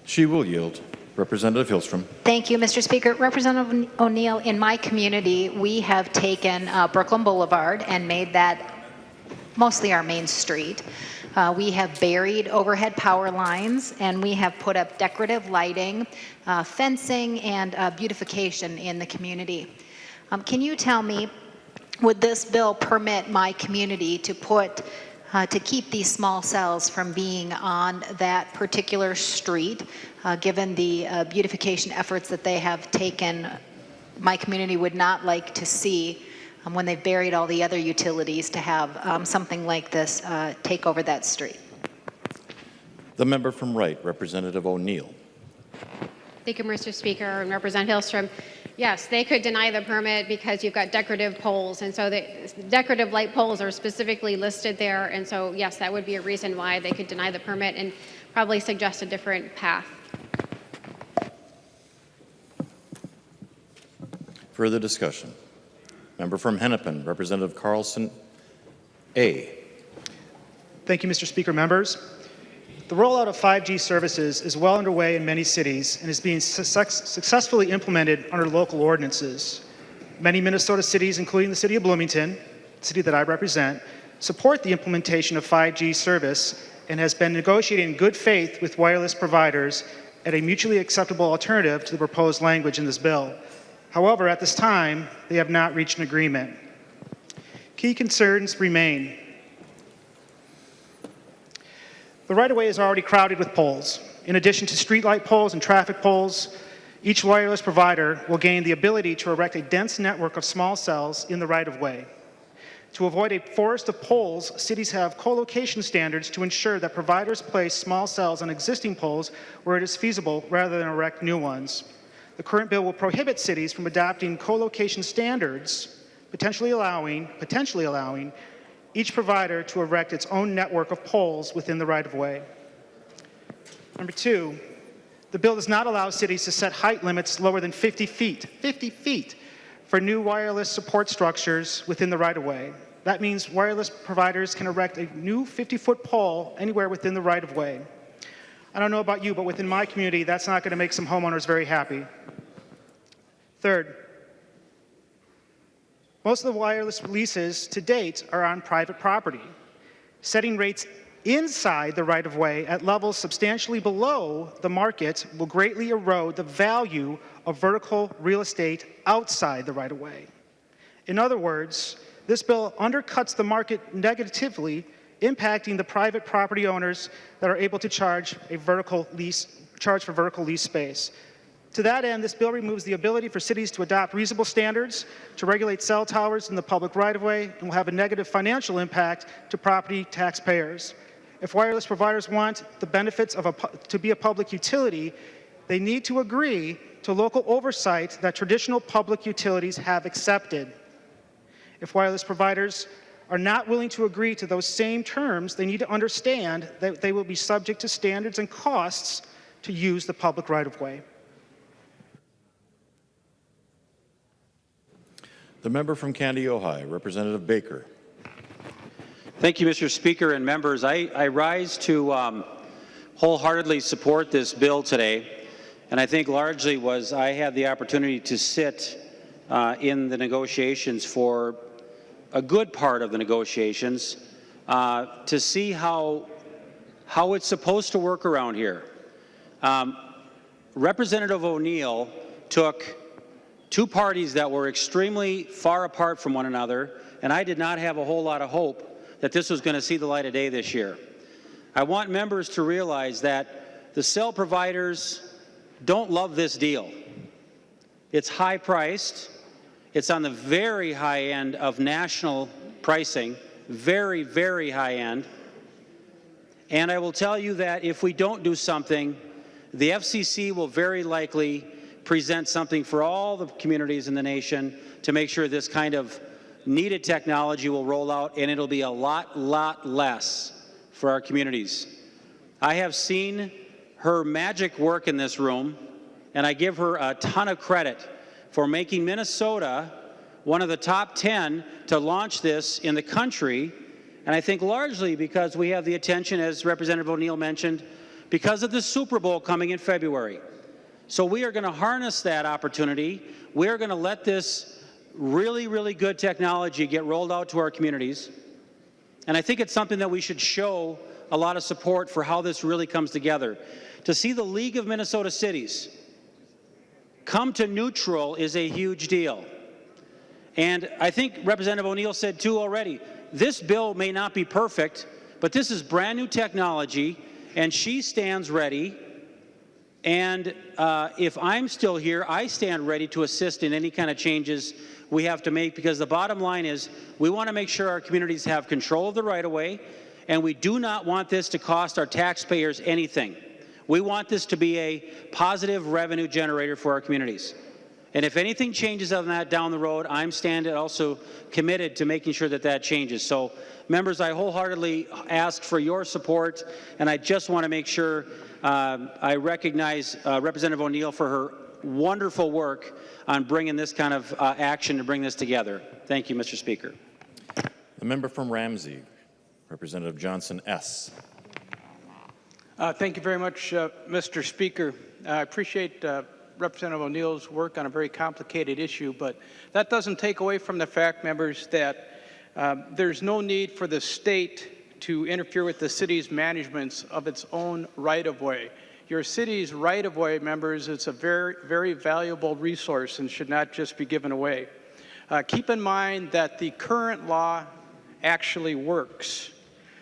Speaker 9: She will yield. Representative Hillstrom.
Speaker 12: Thank you, Mr. Speaker. Representative O'Neill, in my community, we have taken Brooklyn Boulevard and made that mostly our main street. We have buried overhead power lines, and we have put up decorative lighting, fencing, and beautification in the community. Can you tell me, would this bill permit my community to keep these small cells from being on that particular street, given the beautification efforts that they have taken? My community would not like to see, when they've buried all the other utilities, to have something like this take over that street.
Speaker 9: The member from Wright, Representative O'Neill.
Speaker 3: Thank you, Mr. Speaker, and Representative Hillstrom. Yes, they could deny the permit because you've got decorative poles, and so the decorative light poles are specifically listed there, and so yes, that would be a reason why they could deny the permit and probably suggest a different path.
Speaker 9: Further discussion. Member from Hennepin, Representative Carlson A.
Speaker 6: Thank you, Mr. Speaker. Members, the rollout of 5G services is well underway in many cities and is being successfully implemented under local ordinances. Many Minnesota cities, including the city of Bloomington, the city that I represent, support the implementation of 5G service and has been negotiating in good faith with wireless providers at a mutually acceptable alternative to the proposed language in this bill. However, at this time, they have not reached an agreement. Key concerns remain. The right-of-way is already crowded with poles. In addition to streetlight poles and traffic poles, each wireless provider will gain the ability to erect a dense network of small cells in the right-of-way. To avoid a forest of poles, cities have collocation standards to ensure that providers place small cells on existing poles where it is feasible rather than erect new ones. The current bill will prohibit cities from adopting collocation standards, potentially allowing each provider to erect its own network of poles within the right-of-way. Number two, the bill does not allow cities to set height limits lower than 50 feet for new wireless support structures within the right-of-way. That means wireless providers can erect a new 50-foot pole anywhere within the right-of-way. I don't know about you, but within my community, that's not going to make some homeowners very happy. Third, most of the wireless leases to date are on private property. Setting rates inside the right-of-way at levels substantially below the market will greatly erode the value of vertical real estate outside the right-of-way. In other words, this bill undercuts the market negatively, impacting the private property owners that are able to charge for vertical lease space. To that end, this bill removes the ability for cities to adopt reasonable standards to regulate cell towers in the public right-of-way and will have a negative financial impact to property taxpayers. If wireless providers want the benefits to be a public utility, they need to agree to local oversight that traditional public utilities have accepted. If wireless providers are not willing to agree to those same terms, they need to understand that they will be subject to standards and costs to use the public right-of-way.
Speaker 9: The member from Candy, Ojai, Representative Baker.
Speaker 13: Thank you, Mr. Speaker and members. I rise to wholeheartedly support this bill today, and I think largely I had the opportunity to sit in the negotiations for a good part of the negotiations to see how it's supposed to work around here. Representative O'Neill took two parties that were extremely far apart from one another, and I did not have a whole lot of hope that this was going to see the light of day this year. I want members to realize that the cell providers don't love this deal. It's high-priced. It's on the very high end of national pricing, very, very high end. And I will tell you that if we don't do something, the FCC will very likely present something for all the communities in the nation to make sure this kind of needed technology will roll out, and it'll be a lot less for our communities. I have seen her magic work in this room, and I give her a ton of credit for making Minnesota one of the top 10 to launch this in the country And I think largely because we have the attention, as Representative O'Neill mentioned, because of the Super Bowl coming in February. So we are going to harness that opportunity. We are going to let this really, really good technology get rolled out to our communities. And I think it's something that we should show a lot of support for how this really comes together. To see the League of Minnesota Cities come to neutral is a huge deal. And I think Representative O'Neill said too already, this bill may not be perfect, but this is brand new technology, and she stands ready. And if I'm still here, I stand ready to assist in any kind of changes we have to make, because the bottom line is we want to make sure our communities have control of the right-of-way, and we do not want this to cost our taxpayers anything. We want this to be a positive revenue generator for our communities. And if anything changes on that down the road, I'm also committed to making sure that that changes. So, members, I wholeheartedly ask for your support, and I just want to make sure I recognize Representative O'Neill for her wonderful work on bringing this kind of action to bring this together. Thank you, Mr. Speaker.
Speaker 9: The member from Ramsey, Representative Johnson S.
Speaker 14: Thank you very much, Mr. Speaker. I appreciate Representative O'Neill's work on a very complicated issue, but that doesn't take away from the fact, members, that there's no need for the state to interfere with the city's management of its own right-of-way. Your city's right-of-way, members, it's a very, very valuable resource and should not just be given away. Keep in mind that the current law actually works.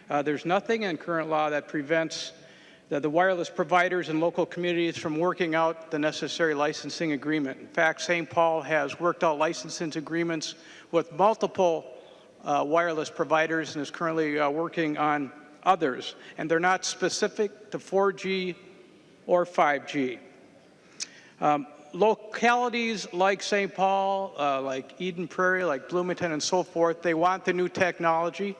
Speaker 14: There's nothing in current law that prevents the wireless providers and local communities from working out the necessary licensing agreement. In fact, St. Paul has worked out licensing agreements with multiple wireless providers and is currently working on others, and they're not specific to 4G or 5G. Localities like St. Paul, like Eden Prairie, like Bloomington and so forth, they want the new technology,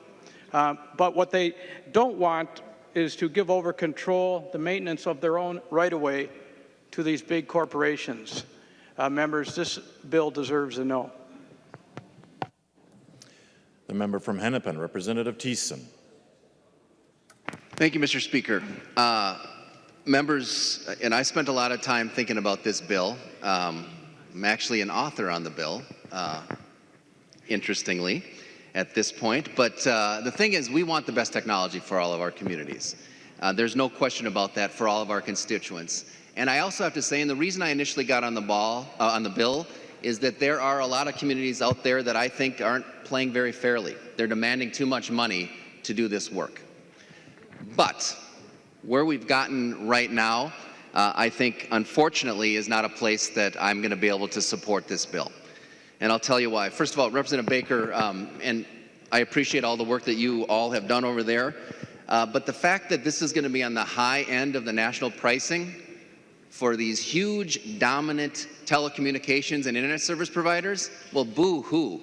Speaker 14: but what they don't want is to give over control, the maintenance of their own right-of-way to these big corporations. Members, this bill deserves a no.
Speaker 9: The member from Hennepin, Representative Thiessen.
Speaker 5: Thank you, Mr. Speaker. Members, and I spent a lot of time thinking about this bill. I'm actually an author on the bill, interestingly, at this point. But the thing is, we want the best technology for all of our communities. There's no question about that for all of our constituents. And I also have to say, and the reason I initially got on the bill is that there are a lot of communities out there that I think aren't playing very fairly. They're demanding too much money to do this work. But where we've gotten right now, I think, unfortunately, is not a place that I'm going to be able to support this bill. And I'll tell you why. First of all, Representative Baker, and I appreciate all the work that you all have done over there, but the fact that this is going to be on the high end of the national pricing for these huge, dominant telecommunications and internet service providers, well, boo-hoo.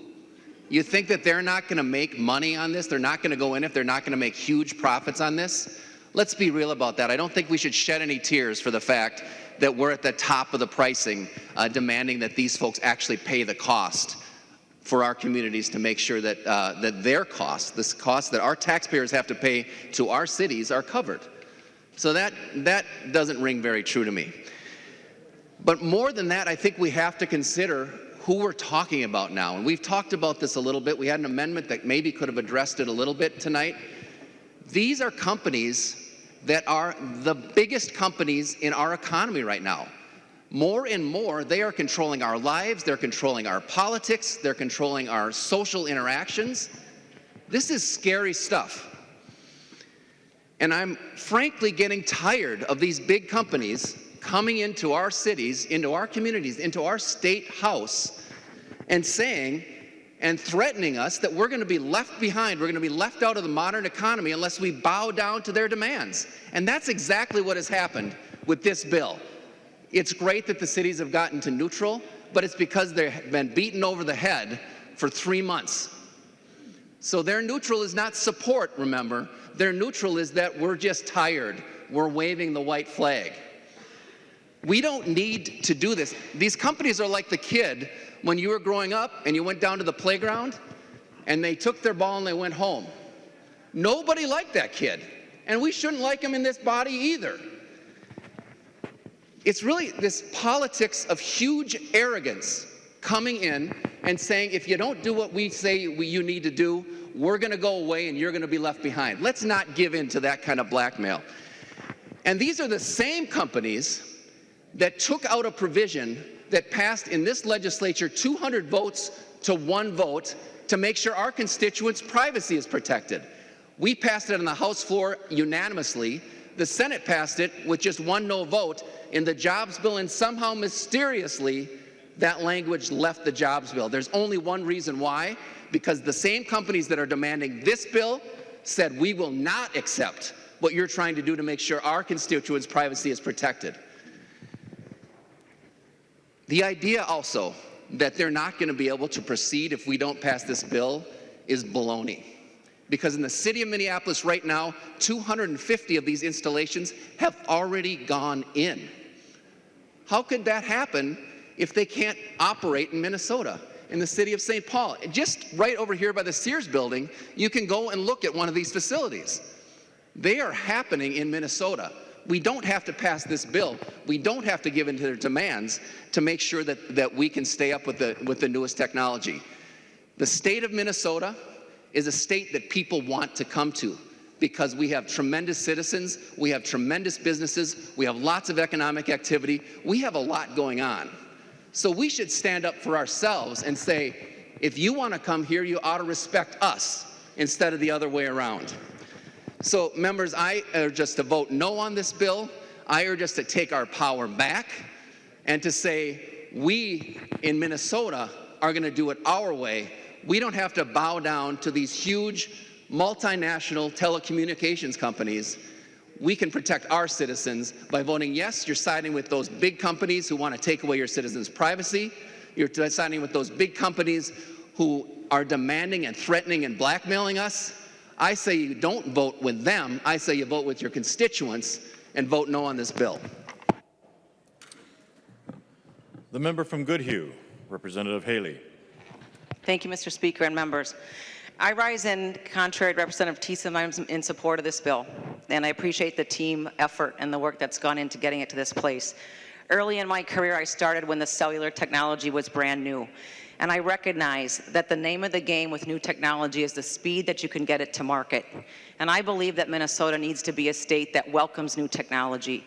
Speaker 5: You think that they're not going to make money on this? They're not going to go in if they're not going to make huge profits on this? Let's be real about that. I don't think we should shed any tears for the fact that we're at the top of the pricing, demanding that these folks actually pay the cost for our communities to make sure that, that their costs, this cost that our taxpayers have to pay to our cities, are covered. So that doesn't ring very true to me. But more than that, I think we have to consider who we're talking about now. And we've talked about this a little bit. We had an amendment that maybe could have addressed it a little bit tonight. These are companies that are the biggest companies in our economy right now. More and more, they are controlling our lives, they're controlling our politics, they're controlling our social interactions. This is scary stuff. And I'm frankly getting tired of these big companies coming into our cities, into our communities, into our state house, and saying and threatening us that we're going to be left behind, we're going to be left out of the modern economy unless we bow down to their demands. And that's exactly what has happened with this bill. It's great that the cities have gotten to neutral, but it's because they've been beaten over the head for 3 months. So their neutral is not support, remember. Their neutral is that we're just tired. We're waving the white flag. We don't need to do this. These companies are like the kid when you were growing up and you went down to the playground and they took their ball and they went home. Nobody liked that kid, and we shouldn't like him in this body either. It's really this politics of huge arrogance coming in and saying, if you don't do what we say you need to do, we're going to go away and you're going to be left behind. Let's not give in to that kind of blackmail. And these are the same companies that took out a provision that passed in this legislature 200 votes to 1 vote to make sure our constituents' privacy is protected. We passed it on the House floor unanimously. The Senate passed it with just 1 no vote in the jobs bill, and somehow mysteriously that language left the jobs bill. There's only one reason why, because the same companies that are demanding this bill said we will not accept what you're trying to do to make sure our constituents' privacy is protected. The idea also that they're not going to be able to proceed if we don't pass this bill is baloney. Because in the city of Minneapolis right now, 250 of these installations have already gone in. How could that happen if they can't operate in Minnesota? In the city of St. Paul, just right over here by the Sears building, you can go and look at one of these facilities. They are happening in Minnesota. We don't have to pass this bill. We don't have to give in to their demands to make sure that we can stay up with the newest technology. The state of Minnesota is a state that people want to come to because we have tremendous citizens, we have tremendous businesses, we have lots of economic activity, we have a lot going on. So we should stand up for ourselves and say, if you want to come here, you ought to respect us instead of the other way around. So members, I urge us to vote no on this bill. I urge us to take our power back and to say, we in Minnesota are going to do it our way. We don't have to bow down to these huge multinational telecommunications companies. We can protect our citizens by voting yes. You're siding with those big companies who want to take away your citizens' privacy. You're siding with those big companies who are demanding and threatening and blackmailing us. I say you don't vote with them. I say you vote with your constituents and vote no on this bill.
Speaker 9: The member from Goodhue, Representative Haley.
Speaker 15: Thank you, Mr. Speaker and members. I rise in contrary to Representative Thiessen. I'm in support of this bill, and I appreciate the team effort and the work that's gone into getting it to this place. Early in my career, I started when the cellular technology was brand new, and I recognize that the name of the game with new technology is the speed that you can get it to market. And I believe that Minnesota needs to be a state that welcomes new technology.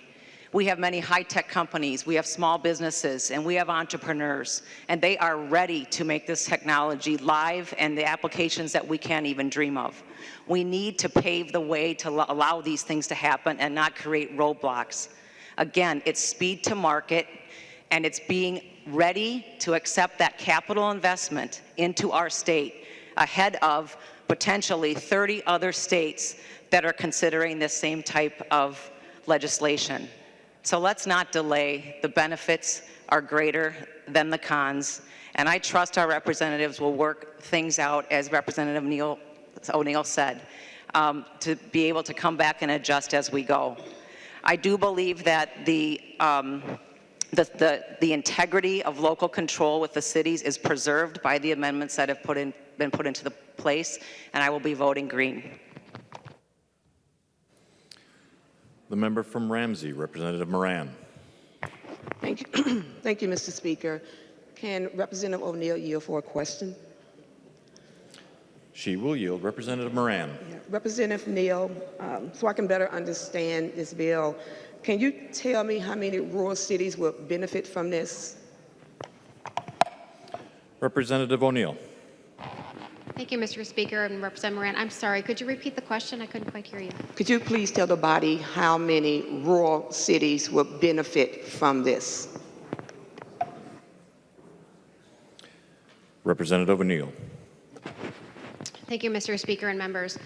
Speaker 15: We have many high-tech companies, we have small businesses, and we have entrepreneurs, and they are ready to make this technology live and the applications that we can't even dream of. We need to pave the way to allow these things to happen and not create roadblocks. Again, it's speed to market, and it's being ready to accept that capital investment into our state ahead of potentially 30 other states that are considering this same type of legislation. So let's not delay. The benefits are greater than the cons, and I trust our representatives will work things out, as Representative O'Neill said, to be able to come back and adjust as we go. I do believe that the integrity of local control with the cities is preserved by the amendments that have been put into the place, and I will be voting green.
Speaker 9: The member from Ramsey, Representative Moran.
Speaker 16: Thank you. Thank you, Mr. Speaker. Can Representative O'Neill yield for a question?
Speaker 9: She will yield. Representative Moran.
Speaker 16: Yeah. Representative Neal, so I can better understand this bill, can you tell me how many rural cities will benefit from this?
Speaker 9: Representative O'Neill.
Speaker 3: Thank you, Mr. Speaker, and Representative Moran. I'm sorry, could you repeat the question? I couldn't quite hear you.
Speaker 16: Could you please tell the body how many rural cities will benefit from this?
Speaker 9: Representative O'Neill.
Speaker 3: Thank you, Mr. Speaker and members.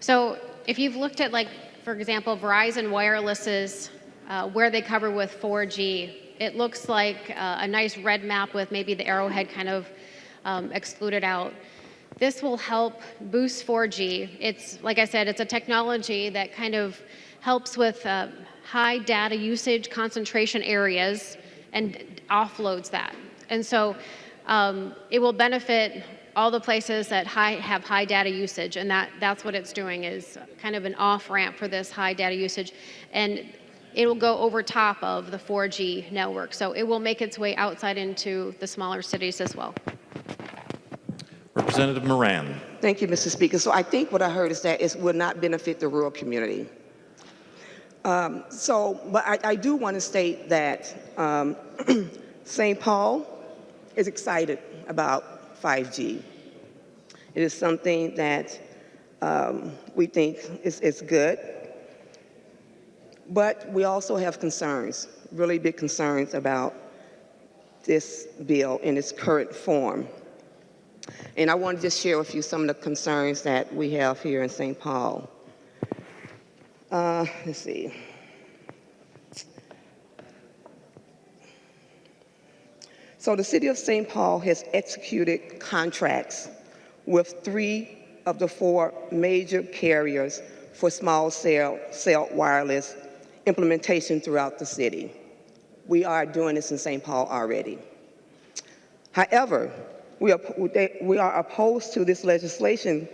Speaker 3: So if you've looked at, like, for example, Verizon Wireless's, where they cover with 4G, it looks like a nice red map with maybe the arrowhead kind of excluded out. This will help boost 4G. It's, like I said, it's a technology that kind of helps with high data usage concentration areas and offloads that. And so it will benefit all the places that have high data usage, and that's what it's doing, is kind of an off-ramp for this high data usage. And it will go over top of the 4G network, so it will make its way outside into the smaller cities as well.
Speaker 9: Representative Moran.
Speaker 16: Thank you, Mr. Speaker. So I think what I heard is that it will not benefit the rural community. But I do want to state that St. Paul is excited about 5G. It is something that we think is good, but we also have concerns, really big concerns about this bill in its current form. And I want to just share with you some of the concerns that we have here in St. Paul. Let's see. So the city of St. Paul has executed contracts with 3 of the 4 major carriers for small cell wireless implementation throughout the city. We are doing this in St. Paul already. However, we are opposed to this legislation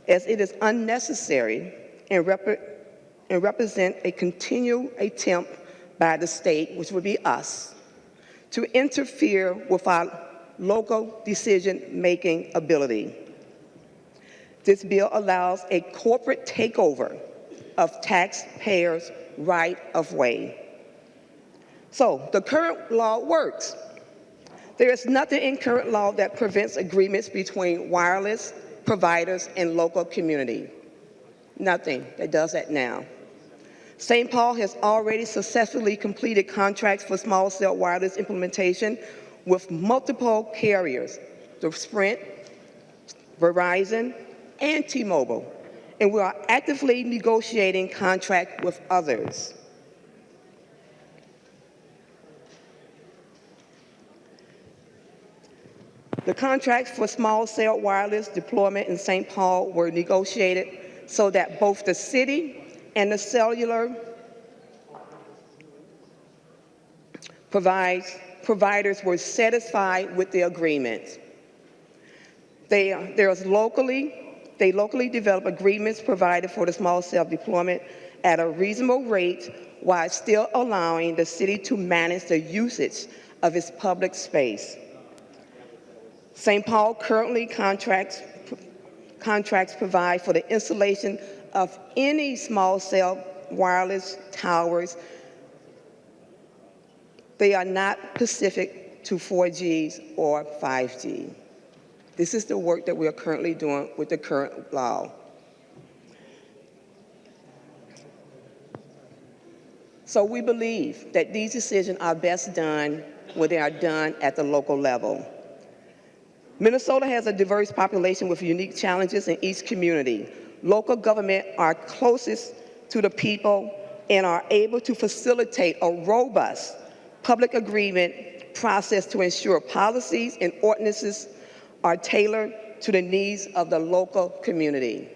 Speaker 16: as it is unnecessary and represent a continual attempt by the state, which would be us, to interfere with our local decision-making ability. This bill allows a corporate takeover of taxpayers' right-of-way. So the current law works. There is nothing in current law that prevents agreements between wireless providers and local community. Nothing that does that now. St. Paul has already successfully completed contracts for small cell wireless implementation with multiple carriers, the Sprint, Verizon, and T-Mobile, and we are actively negotiating contracts with others. The contracts for small cell wireless deployment in St. Paul were negotiated so that both the city and the cellular providers were satisfied with the agreement. They locally develop agreements provided for the small cell deployment at a reasonable rate while still allowing the city to manage the usage of its public space. St. Paul currently contracts provide for the installation of any small cell wireless towers. They are not specific to 4G or 5G. This is the work that we are currently doing with the current law. So we believe that these decisions are best done when they are done at the local level. Minnesota has a diverse population with unique challenges in each community. Local government are closest to the people and are able to facilitate a robust public agreement process to ensure policies and ordinances are tailored to the needs of the local community.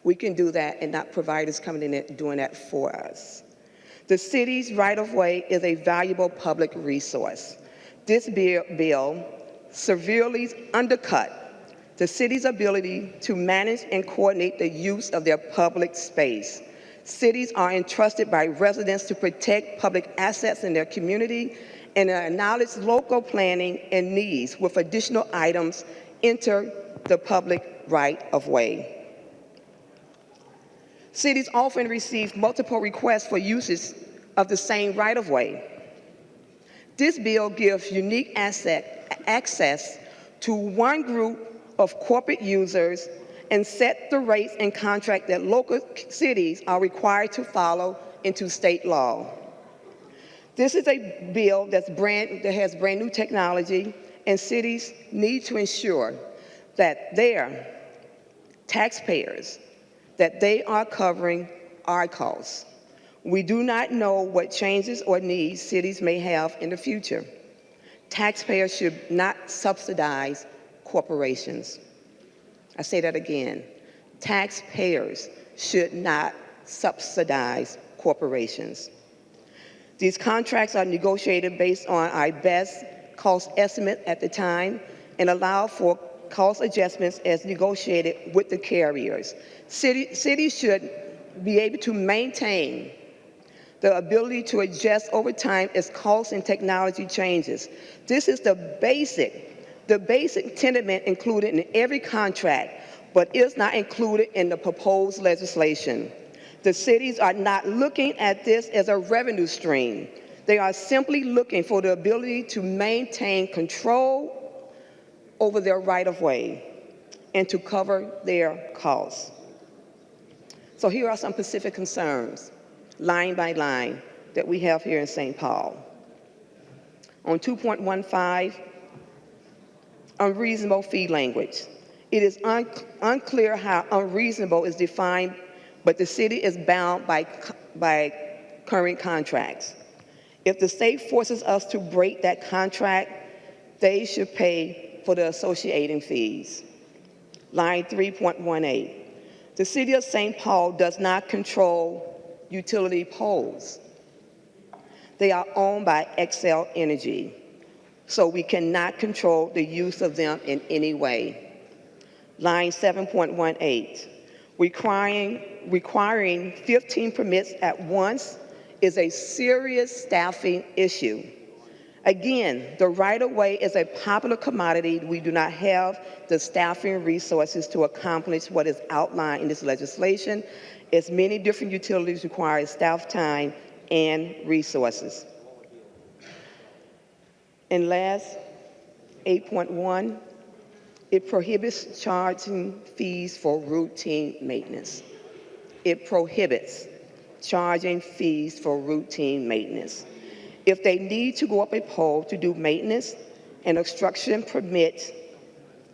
Speaker 16: We can do that and not providers coming in and doing that for us. The city's right-of-way is a valuable public resource. This bill severely undercut the city's ability to manage and coordinate the use of their public space. Cities are entrusted by residents to protect public assets in their community and acknowledge local planning and needs with additional items enter the public right-of-way. Cities often receive multiple requests for uses of the same right-of-way. This bill gives unique access to one group of corporate users and set the rates and contract that local cities are required to follow into state law. This is a bill that has brand new technology, and cities need to ensure that their taxpayers, that they are covering our costs. We do not know what changes or needs cities may have in the future. Taxpayers should not subsidize corporations. I say that again. Taxpayers should not subsidize corporations. These contracts are negotiated based on our best cost estimate at the time, and allow for cost adjustments as negotiated with the carriers. Cities should be able to maintain the ability to adjust over time as cost and technology changes. This is the basic tenet included in every contract, but is not included in the proposed legislation. The cities are not looking at this as a revenue stream. They are simply looking for the ability to maintain control over their right-of-way and to cover their costs. So here are some specific concerns, line by line, that we have here in St. Paul. On 2.15, unreasonable fee language. It is unclear how unreasonable is defined, but the city is bound by current contracts. If the state forces us to break that contract, they should pay for the associating fees. Line 3.18. The city of St. Paul does not control utility poles. They are owned by Xcel Energy, so we cannot control the use of them in any way. Line 7.18. Requiring 15 permits at once is a serious staffing issue. Again, the right-of-way is a popular commodity. We do not have the staffing resources to accomplish what is outlined in this legislation, as many different utilities require staff time and resources. And last, 8.1, it prohibits charging fees for routine maintenance. It prohibits charging fees for routine maintenance. If they need to go up a pole to do maintenance, an obstruction permit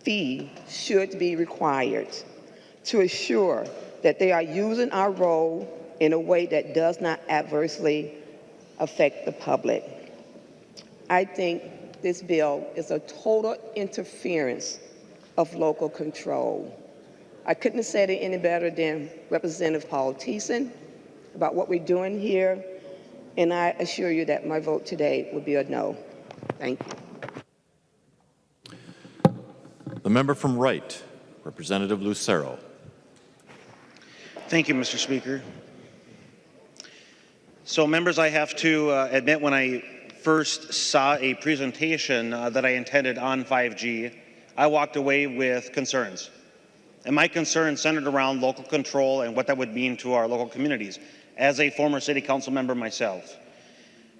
Speaker 16: fee should be required to assure that they are using our road in a way that does not adversely affect the public. I think this bill is a total interference of local control. I couldn't have said it any better than Representative Paul Thiessen about what we're doing here, and I assure you that my vote today will be a no. Thank you.
Speaker 9: The member from Wright, Representative Lucero.
Speaker 17: Thank you, Mr. Speaker. So, members, I have to admit, when I first saw a presentation that I intended on 5G, I walked away with concerns. And my concerns centered around local control and what that would mean to our local communities, as a former city council member myself.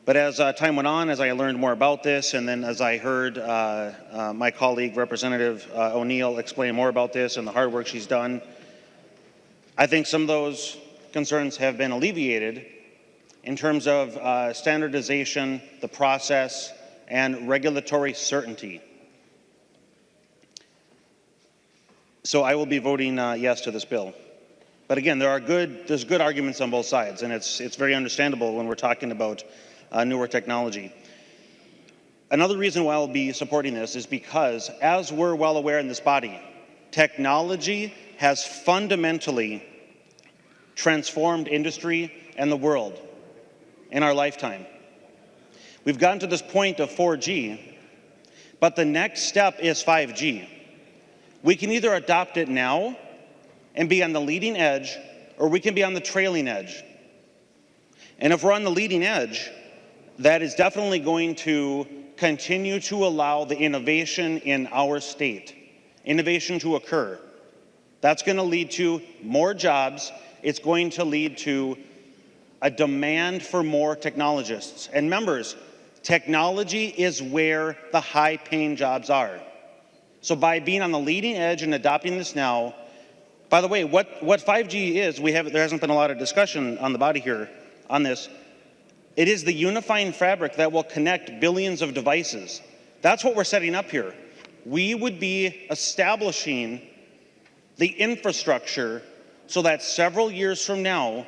Speaker 17: But as time went on, as I learned more about this, and then as I heard my colleague, Representative O'Neill, explain more about this and the hard work she's done, I think some of those concerns have been alleviated in terms of standardization, the process, and regulatory certainty. So I will be voting yes to this bill. But again, there's good arguments on both sides, and it's very understandable when we're talking about newer technology. Another reason why I'll be supporting this is because, as we're well aware in this body, technology has fundamentally transformed industry and the world in our lifetime. We've gotten to this point of 4G, but the next step is 5G. We can either adopt it now and be on the leading edge, or we can be on the trailing edge. And if we're on the leading edge, that is definitely going to continue to allow the innovation in our state, innovation to occur. That's going to lead to more jobs. It's going to lead to a demand for more technologists. And members, technology is where the high-paying jobs are. So by being on the leading edge and adopting this now, by the way, what 5G is, there hasn't been a lot of discussion on the body here on this. It is the unifying fabric that will connect billions of devices. That's what we're setting up here. We would be establishing the infrastructure so that several years from now,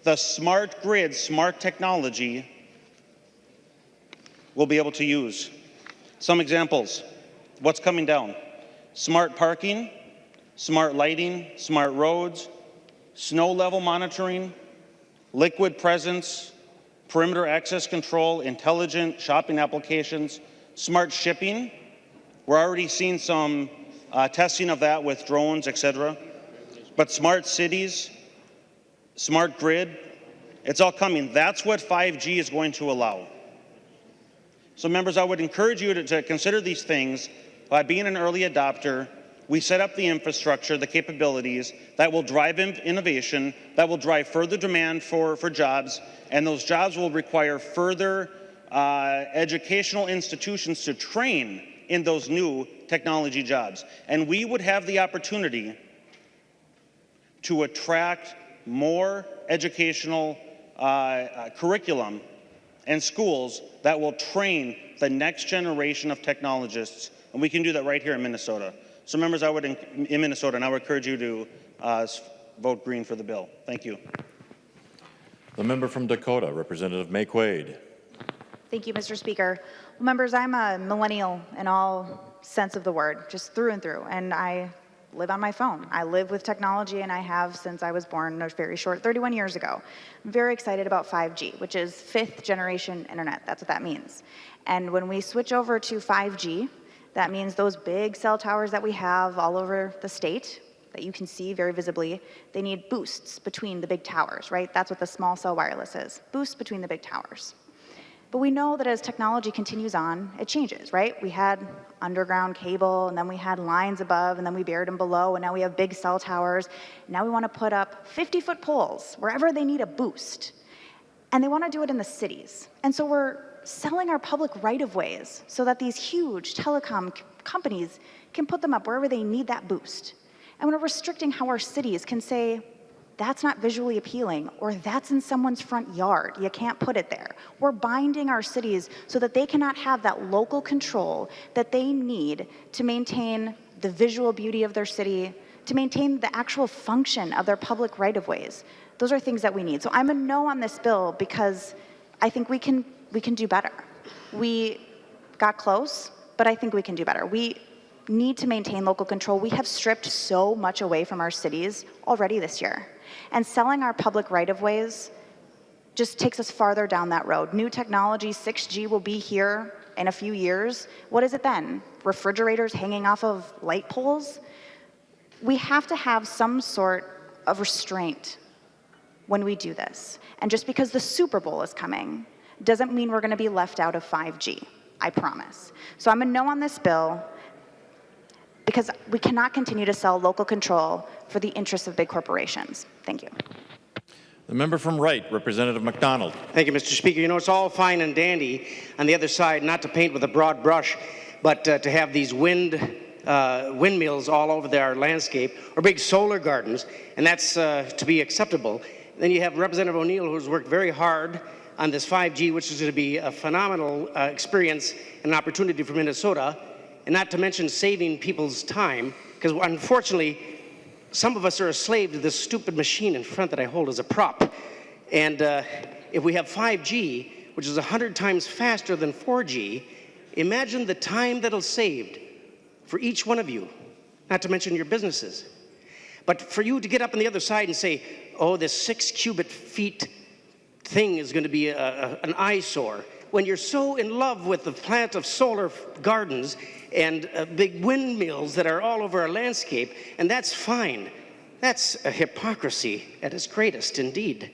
Speaker 17: the smart grid, smart technology will be able to use. Some examples. What's coming down? Smart parking, smart lighting, smart roads, snow level monitoring, liquid presence, perimeter access control, intelligent shopping applications, smart shipping, We're already seeing some testing of that with drones, etc. But smart cities, smart grid, it's all coming. That's what 5G is going to allow. So members, I would encourage you to consider these things. By being an early adopter, we set up the infrastructure, the capabilities that will drive innovation, that will drive further demand for jobs, and those jobs will require further educational institutions to train in those new technology jobs. And we would have the opportunity to attract more educational curriculum and schools that will train the next generation of technologists, and we can do that right here in Minnesota. So members, in Minnesota, and I would encourage you to vote green for the bill. Thank you.
Speaker 9: The member from Dakota, Representative Make-Wade.
Speaker 7: Thank you, Mr. Speaker. Well, members, I'm a millennial in all sense of the word, just through and through, and I live on my phone. I live with technology, and I have since I was born a very short 31 years ago. I'm very excited about 5G, which is fifth generation internet. That's what that means. And when we switch over to 5G, that means those big cell towers that we have all over the state that you can see very visibly, they need boosts between the big towers, right? That's what the small cell wireless is, boosts between the big towers. But we know that as technology continues on, it changes, right? We had underground cable, and then we had lines above, and then we buried them below, and now we have big cell towers. Now we want to put up 50-foot poles wherever they need a boost. And they want to do it in the cities. And so we're selling our public right-of-ways so that these huge telecom companies can put them up wherever they need that boost. And we're restricting how our cities can say, that's not visually appealing, or that's in someone's front yard. You can't put it there. We're binding our cities so that they cannot have that local control that they need to maintain the visual beauty of their city, to maintain the actual function of their public right-of-ways. Those are things that we need. So I'm a no on this bill because I think we can do better. We got close, but I think we can do better. We need to maintain local control. We have stripped so much away from our cities already this year. And selling our public right-of-ways just takes us farther down that road. New technology, 6G, will be here in a few years. What is it then? Refrigerators hanging off of light poles? We have to have some sort of restraint when we do this. And just because the Super Bowl is coming doesn't mean we're going to be left out of 5G, I promise. So I'm a no on this bill because we cannot continue to sell local control for the interests of big corporations. Thank you.
Speaker 9: The member from Wright, Representative McDonald.
Speaker 18: Thank you, Mr. Speaker. You know, it's all fine and dandy on the other side, not to paint with a broad brush, but to have these windmills all over our landscape, or big solar gardens, and that's to be acceptable. Then you have Representative O'Neill, who's worked very hard on this 5G, which is going to be a phenomenal experience and an opportunity for Minnesota, and not to mention saving people's time, because unfortunately, some of us are a slave to this stupid machine in front that I hold as a prop. And if we have 5G, which is 100 times faster than 4G, imagine the time that'll saved for each one of you, not to mention your businesses. But for you to get up on the other side and say, oh, this 6 cubic feet thing is going to be an eyesore, when you're so in love with the plant of solar gardens and big windmills that are all over our landscape, and that's fine. That's a hypocrisy at its greatest, indeed.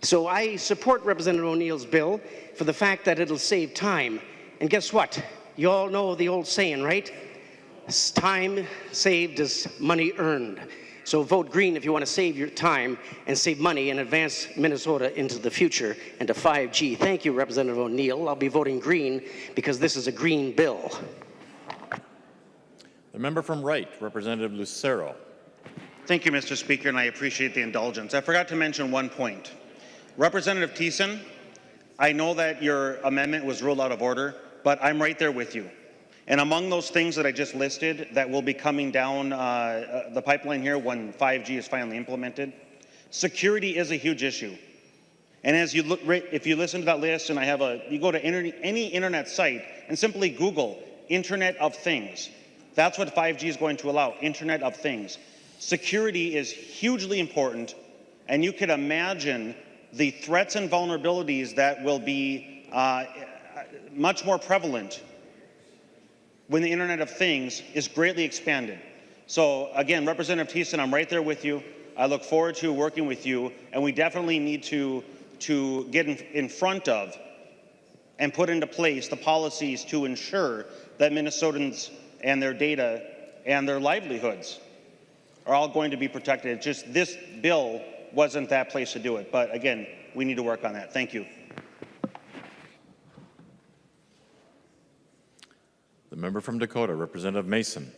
Speaker 18: So I support Representative O'Neill's bill for the fact that it'll save time. And guess what? You all know the old saying, right? Time saved is money earned. So vote green if you want to save your time and save money and advance Minnesota into the future and to 5G. Thank you, Representative O'Neill. I'll be voting green because this is a green bill.
Speaker 9: The member from Wright, Representative Lucero.
Speaker 17: Thank you, Mr. Speaker, and I appreciate the indulgence. I forgot to mention one point. Representative Thiessen, I know that your amendment was ruled out of order, but I'm right there with you. And among those things that I just listed that will be coming down the pipeline here when 5G is finally implemented, security is a huge issue. And as you look, if you listen to that list, and you go to any internet site and simply Google Internet of Things. That's what 5G is going to allow, Internet of Things. Security is hugely important, and you could imagine the threats and vulnerabilities that will be much more prevalent when the Internet of Things is greatly expanded. So again, Representative Thiessen, I'm right there with you. I look forward to working with you, and we definitely need to get in front of and put into place the policies to ensure that Minnesotans and their data and their livelihoods are all going to be protected. It's just this bill wasn't that place to do it. But again, we need to work on that. Thank you.
Speaker 9: The member from Dakota, Representative Mason.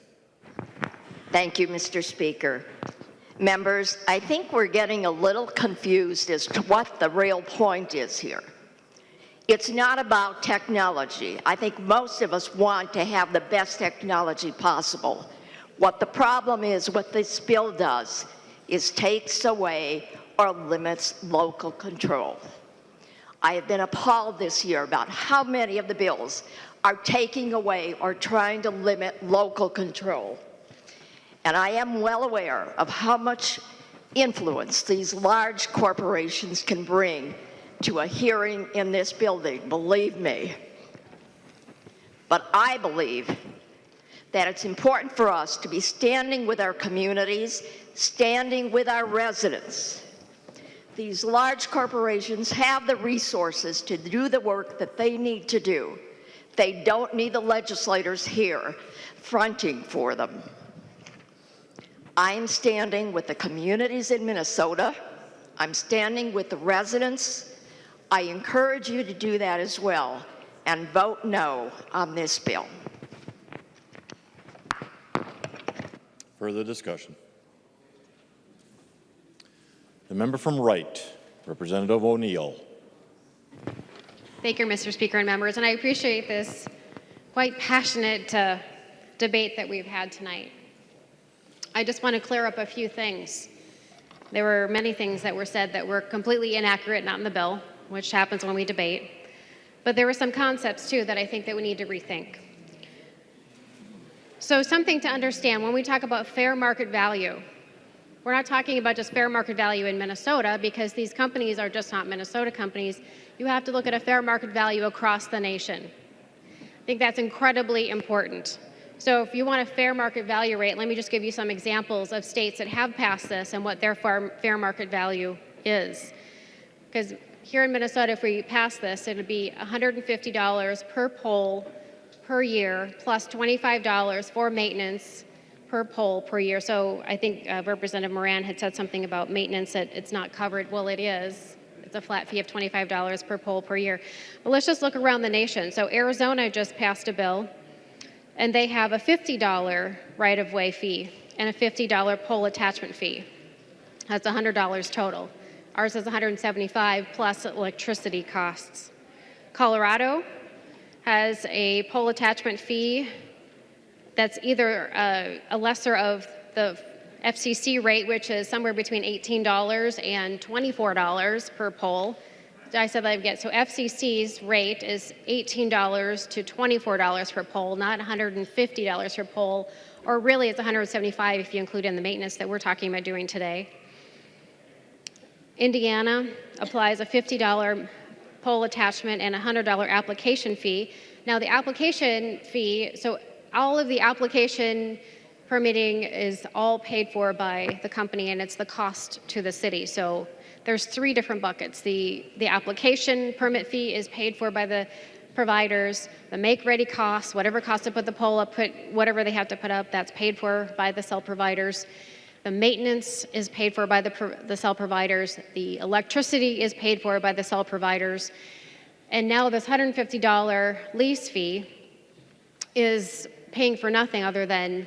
Speaker 19: Thank you, Mr. Speaker. Members, I think we're getting a little confused as to what the real point is here. It's not about technology. I think most of us want to have the best technology possible. What the problem is, what this bill does, is takes away or limits local control. I have been appalled this year about how many of the bills are taking away or trying to limit local control. And I am well aware of how much influence these large corporations can bring to a hearing in this building, believe me. But I believe that it's important for us to be standing with our communities, standing with our residents. These large corporations have the resources to do the work that they need to do. They don't need the legislators here fronting for them. I'm standing with the communities in Minnesota. I'm standing with the residents. I encourage you to do that as well and vote no on this bill.
Speaker 9: Further discussion. The member from Wright, Representative O'Neill.
Speaker 3: Thank you, Mr. Speaker and members, and I appreciate this quite passionate debate that we've had tonight. I just want to clear up a few things. There were many things that were said that were completely inaccurate, not in the bill, which happens when we debate. But there were some concepts, too, that I think that we need to rethink. So something to understand, when we talk about fair market value, we're not talking about just fair market value in Minnesota, because these companies are just not Minnesota companies. You have to look at a fair market value across the nation. I think that's incredibly important. So if you want a fair market value rate, let me just give you some examples of states that have passed this and what their fair market value is. Because here in Minnesota, if we pass this, it would be $150 per pole per year, plus $25 for maintenance per pole per year. So I think Representative Moran had said something about maintenance, that it's not covered. Well, it is. It's a flat fee of $25 per pole per year. But let's just look around the nation. So Arizona just passed a bill, and they have a $50 right-of-way fee and a $50 pole attachment fee. That's $100 total. Ours is $175 plus electricity costs. Colorado has a pole attachment fee that's either a lesser of the FCC rate, which is somewhere between $18 and $24 per pole. I said that again. So FCC's rate is $18 to $24 per pole, not $150 per pole, or really it's $175 if you include in the maintenance that we're talking about doing today. Indiana applies a $50 pole attachment and a $100 application fee. Now the application fee, so all of the application permitting is all paid for by the company, and it's the cost to the city. So there's three different buckets. The application permit fee is paid for by the providers. The make-ready costs, whatever costs to put the pole up, put whatever they have to put up, that's paid for by the cell providers. The maintenance is paid for by the cell providers. The electricity is paid for by the cell providers. And now this $150 lease fee is paying for nothing other than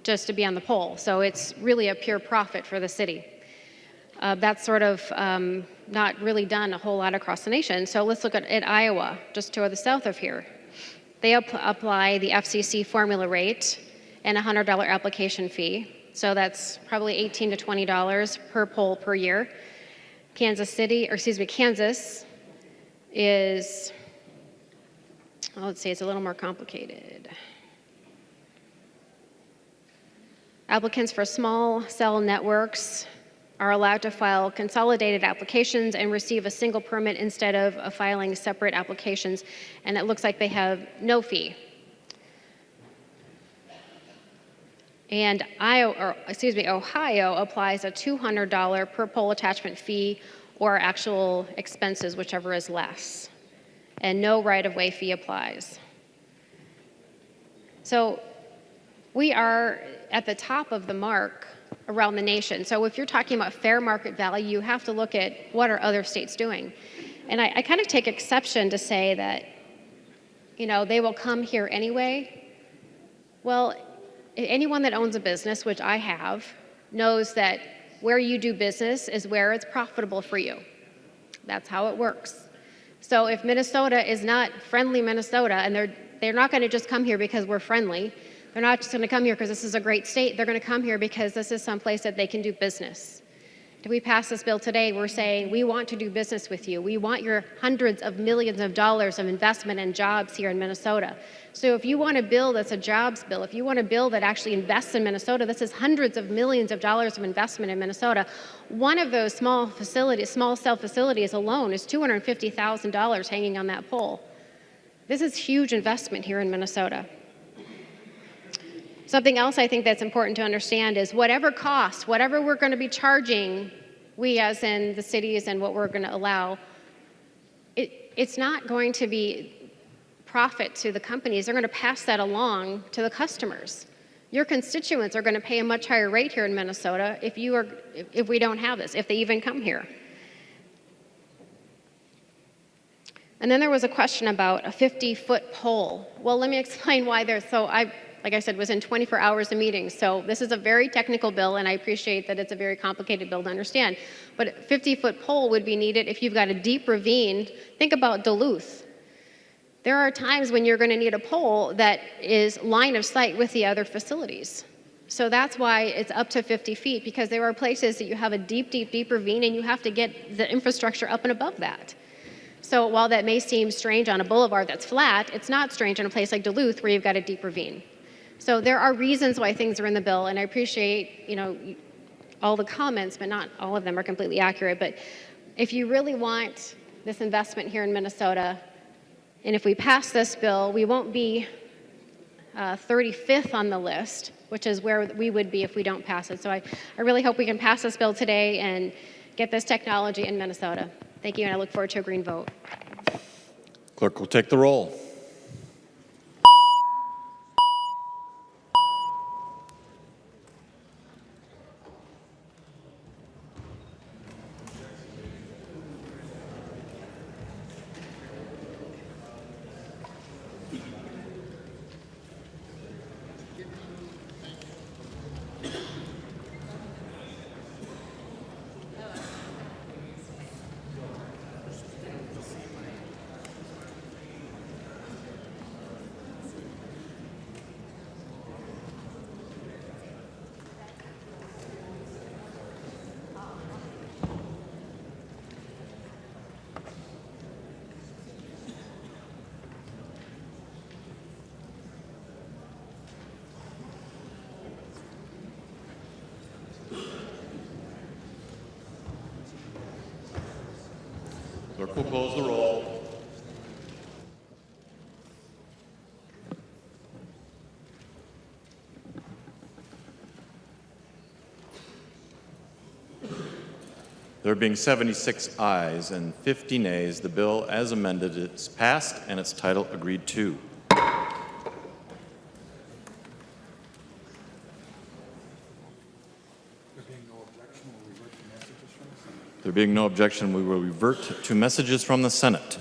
Speaker 3: just to be on the pole. So it's really a pure profit for the city. That's sort of not really done a whole lot across the nation. So let's look at Iowa, just to the south of here. They apply the FCC formula rate and a $100 application fee. So that's probably $18 to $20 per pole per year. Kansas is, let's see, it's a little more complicated. Applicants for small cell networks are allowed to file consolidated applications and receive a single permit instead of filing separate applications, and it looks like they have no fee. And Ohio applies a $200 per pole attachment fee or actual expenses, whichever is less. And no right-of-way fee applies. So we are at the top of the mark around the nation. So if you're talking about fair market value, you have to look at what are other states doing. And I kind of take exception to say that, you know, they will come here anyway. Well, anyone that owns a business, which I have, knows that where you do business is where it's profitable for you. That's how it works. So if Minnesota is not friendly Minnesota, and they're not going to just come here because we're friendly, they're not just going to come here because this is a great state, they're going to come here because this is someplace that they can do business. If we pass this bill today, we're saying we want to do business with you. We want your hundreds of millions of dollars of investment and jobs here in Minnesota. So if you want a bill that's a jobs bill, if you want a bill that actually invests in Minnesota, this is hundreds of millions of dollars of investment in Minnesota. One of those small cell facilities alone is $250,000 hanging on that pole. This is huge investment here in Minnesota. Something else I think that's important to understand is whatever cost, whatever we're going to be charging, we as in the cities and what we're going to allow, it's not going to be profit to the companies. They're going to pass that along to the customers. Your constituents are going to pay a much higher rate here in Minnesota if we don't have this, if they even come here. And then there was a question about a 50-foot pole. Well, let me explain why like I said, was in 24 hours of meetings. So this is a very technical bill, and I appreciate that it's a very complicated bill to understand. But a 50-foot pole would be needed if you've got a deep ravine. Think about Duluth. There are times when you're going to need a pole that is line of sight with the other facilities. So that's why it's up to 50 feet, because there are places that you have a deep, deep, deep ravine, and you have to get the infrastructure up and above that. So while that may seem strange on a boulevard that's flat, it's not strange in a place like Duluth where you've got a deep ravine. So there are reasons why things are in the bill, and I appreciate, you know, all the comments, but not all of them are completely accurate. But if you really want this investment here in Minnesota, and if we pass this bill, we won't be 35th on the list, which is where we would be if we don't pass it. So I really hope we can pass this bill today and get this technology in Minnesota. Thank you, and I look forward to a green vote.
Speaker 9: Clerk will take the roll. Clerk will close the roll. There being 76 ayes and 50 nays, the bill as amended is passed and its title agreed to. There being no objection, we will revert to messages from the Senate.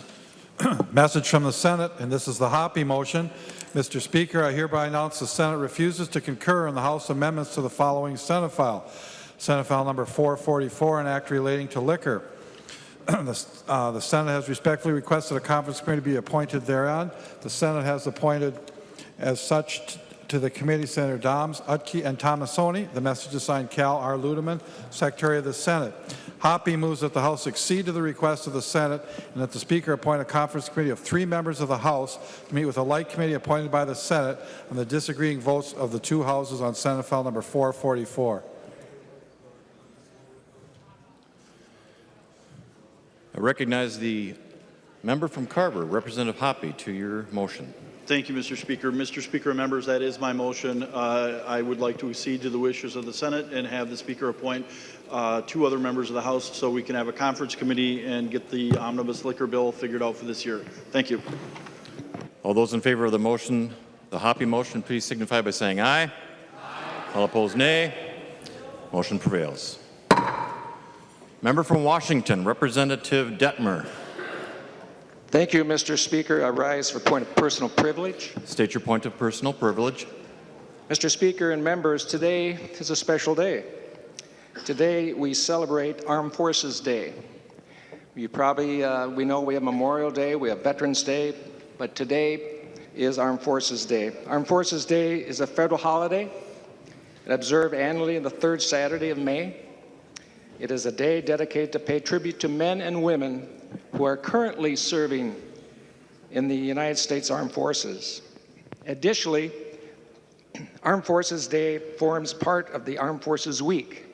Speaker 2: Message from the Senate, and this is the Hoppe motion. Mr. Speaker, I hereby announce the Senate refuses to concur in the House amendments to the following Senate file. Senate file number 444, an act relating to liquor. The Senate has respectfully requested a conference committee be appointed thereon. The Senate has appointed as such to the committee Senator Doms, Utke, and Tomassoni. The message is signed Cal R. Loonan, Secretary of the Senate. Hoppe moves that the House accede to the request of the Senate and that the Speaker appoint a conference committee of 3 members of the House to meet with a like committee appointed by the Senate on the disagreeing votes of the 2 houses on Senate file number 444.
Speaker 9: I recognize the Member from Carver, Representative Hoppe, to your motion.
Speaker 20: Thank you, Mr. Speaker. Mr. Speaker, members, that is my motion. I would like to accede to the wishes of the Senate and have the Speaker appoint 2 other members of the House so we can have a conference committee and get the omnibus liquor bill figured out for this year. Thank you.
Speaker 9: All those in favor of the motion, the Hoppe motion, please signify by saying aye. Aye. All opposed, nay. Motion prevails. Member from Washington, Representative Detmer.
Speaker 21: Thank you, Mr. Speaker. I rise for point of personal privilege.
Speaker 9: State your point of personal privilege.
Speaker 21: Mr. Speaker and members, today is a special day. Today we celebrate Armed Forces Day. We know we have Memorial Day, we have Veterans Day, but today is Armed Forces Day. Armed Forces Day is a federal holiday observed annually on the 3rd Saturday of May. It is a day dedicated to pay tribute to men and women who are currently serving in the United States Armed Forces. Additionally, Armed Forces Day forms part of the Armed Forces Week.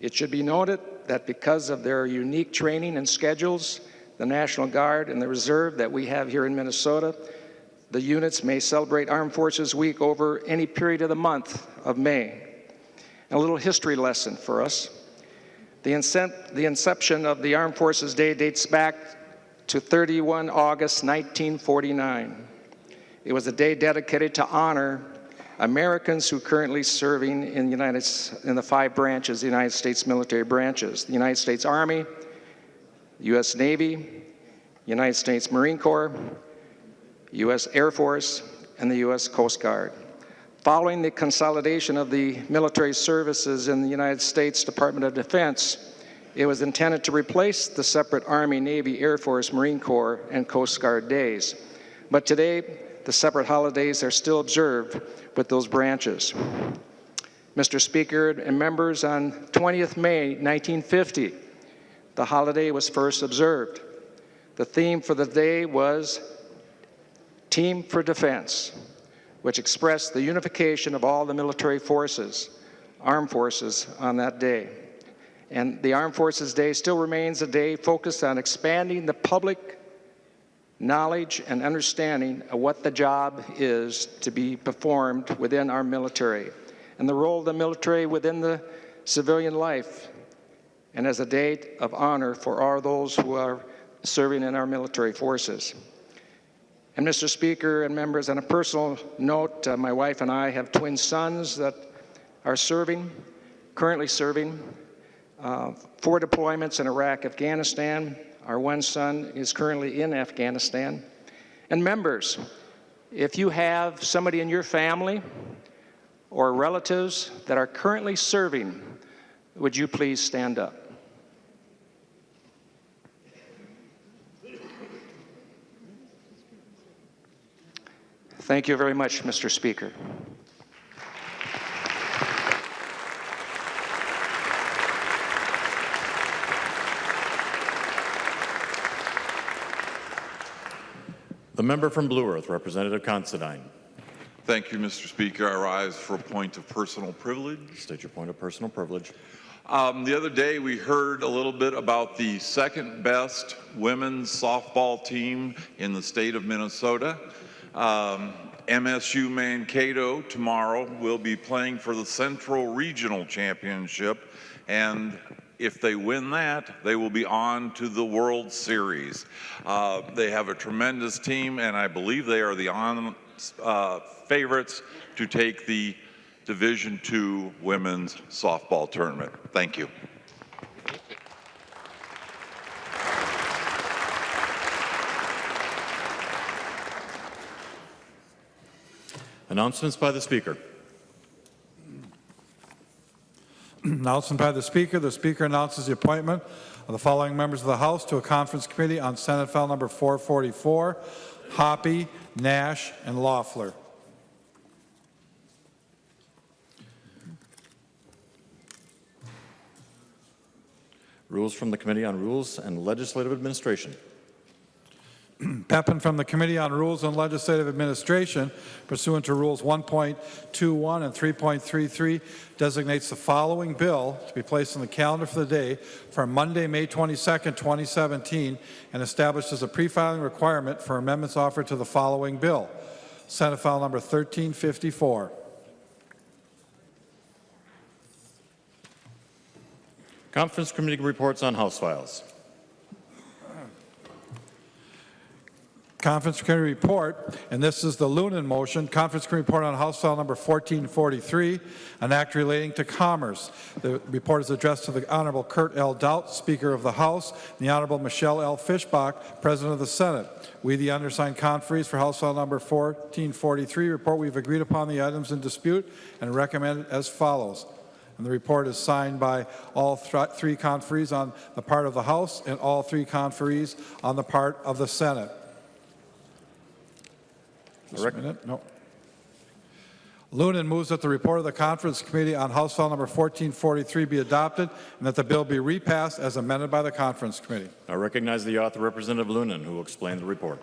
Speaker 21: It should be noted that because of their unique training and schedules, the National Guard and the Reserve that we have here in Minnesota, the units may celebrate Armed Forces Week over any period of the month of May. A little history lesson for us. The inception of the Armed Forces Day dates back to 31 August 1949. It was a day dedicated to honor Americans who are currently serving in the 5 branches, the United States military branches: the United States Army, the U.S. Navy, United States Marine Corps, U.S. Air Force, and the U.S. Coast Guard. Following the consolidation of the military services in the United States Department of Defense, it was intended to replace the separate Army, Navy, Air Force, Marine Corps, and Coast Guard days. But today, the separate holidays are still observed with those branches. Mr. Speaker and members, on 20th May 1950, the holiday was first observed. The theme for the day was Team for Defense, which expressed the unification of all the military forces, armed forces, on that day. And the Armed Forces Day still remains a day focused on expanding the public knowledge and understanding of what the job is to be performed within our military and the role of the military within the civilian life, and as a day of honor for all those who are serving in our military forces. And Mr. Speaker and members, on a personal note, my wife and I have twin sons that are currently serving 4 deployments in Iraq, Afghanistan. Our one son is currently in Afghanistan. And members, if you have somebody in your family or relatives that are currently serving, would you please stand up? Thank you very much, Mr. Speaker.
Speaker 9: The member from Blue Earth, Representative Considine.
Speaker 22: Thank you, Mr. Speaker. I rise for a point of personal privilege.
Speaker 9: State your point of personal privilege.
Speaker 22: The other day we heard a little bit about the 2nd best women's softball team in the state of Minnesota. MSU Mankato tomorrow will be playing for the Central Regional Championship, and if they win that, they will be on to the World Series. They have a tremendous team, and I believe they are the favorites to take the Division II women's softball tournament. Thank you.
Speaker 9: Announcements by the Speaker.
Speaker 2: Announcement by the Speaker. The Speaker announces the appointment of the following members of the House to a conference committee on Senate File Number 444, Hoppe, Nash, and Loeffler.
Speaker 9: Rules from the Committee on Rules and Legislative Administration.
Speaker 2: Pepin from the Committee on Rules and Legislative Administration, pursuant to Rules 1.21 and 3.33, designates the following bill to be placed on the calendar for the day for Monday, May 22nd, 2017, and establishes a pre-filing requirement for amendments offered to the following bill. Senate File Number 1354.
Speaker 9: Conference Committee reports on House files.
Speaker 2: Conference Committee report, and this is the Loonan motion. Conference Committee report on House File Number 1443, an act relating to commerce. The report is addressed to the Honorable Kurt L. Doudt, Speaker of the House, and the Honorable Michelle L. Fischbach, President of the Senate. We, the undersigned conferees for House File Number 1443, report we've agreed upon the items in dispute and recommend it as follows. And the report is signed by all three conferees on the part of the House and all three conferees on the part of the Senate. Loonan moves that the report of the Conference Committee on House File Number 1443 be adopted and that the bill be repassed as amended by the Conference Committee.
Speaker 9: I recognize the author, Representative Loonan, who will explain the report.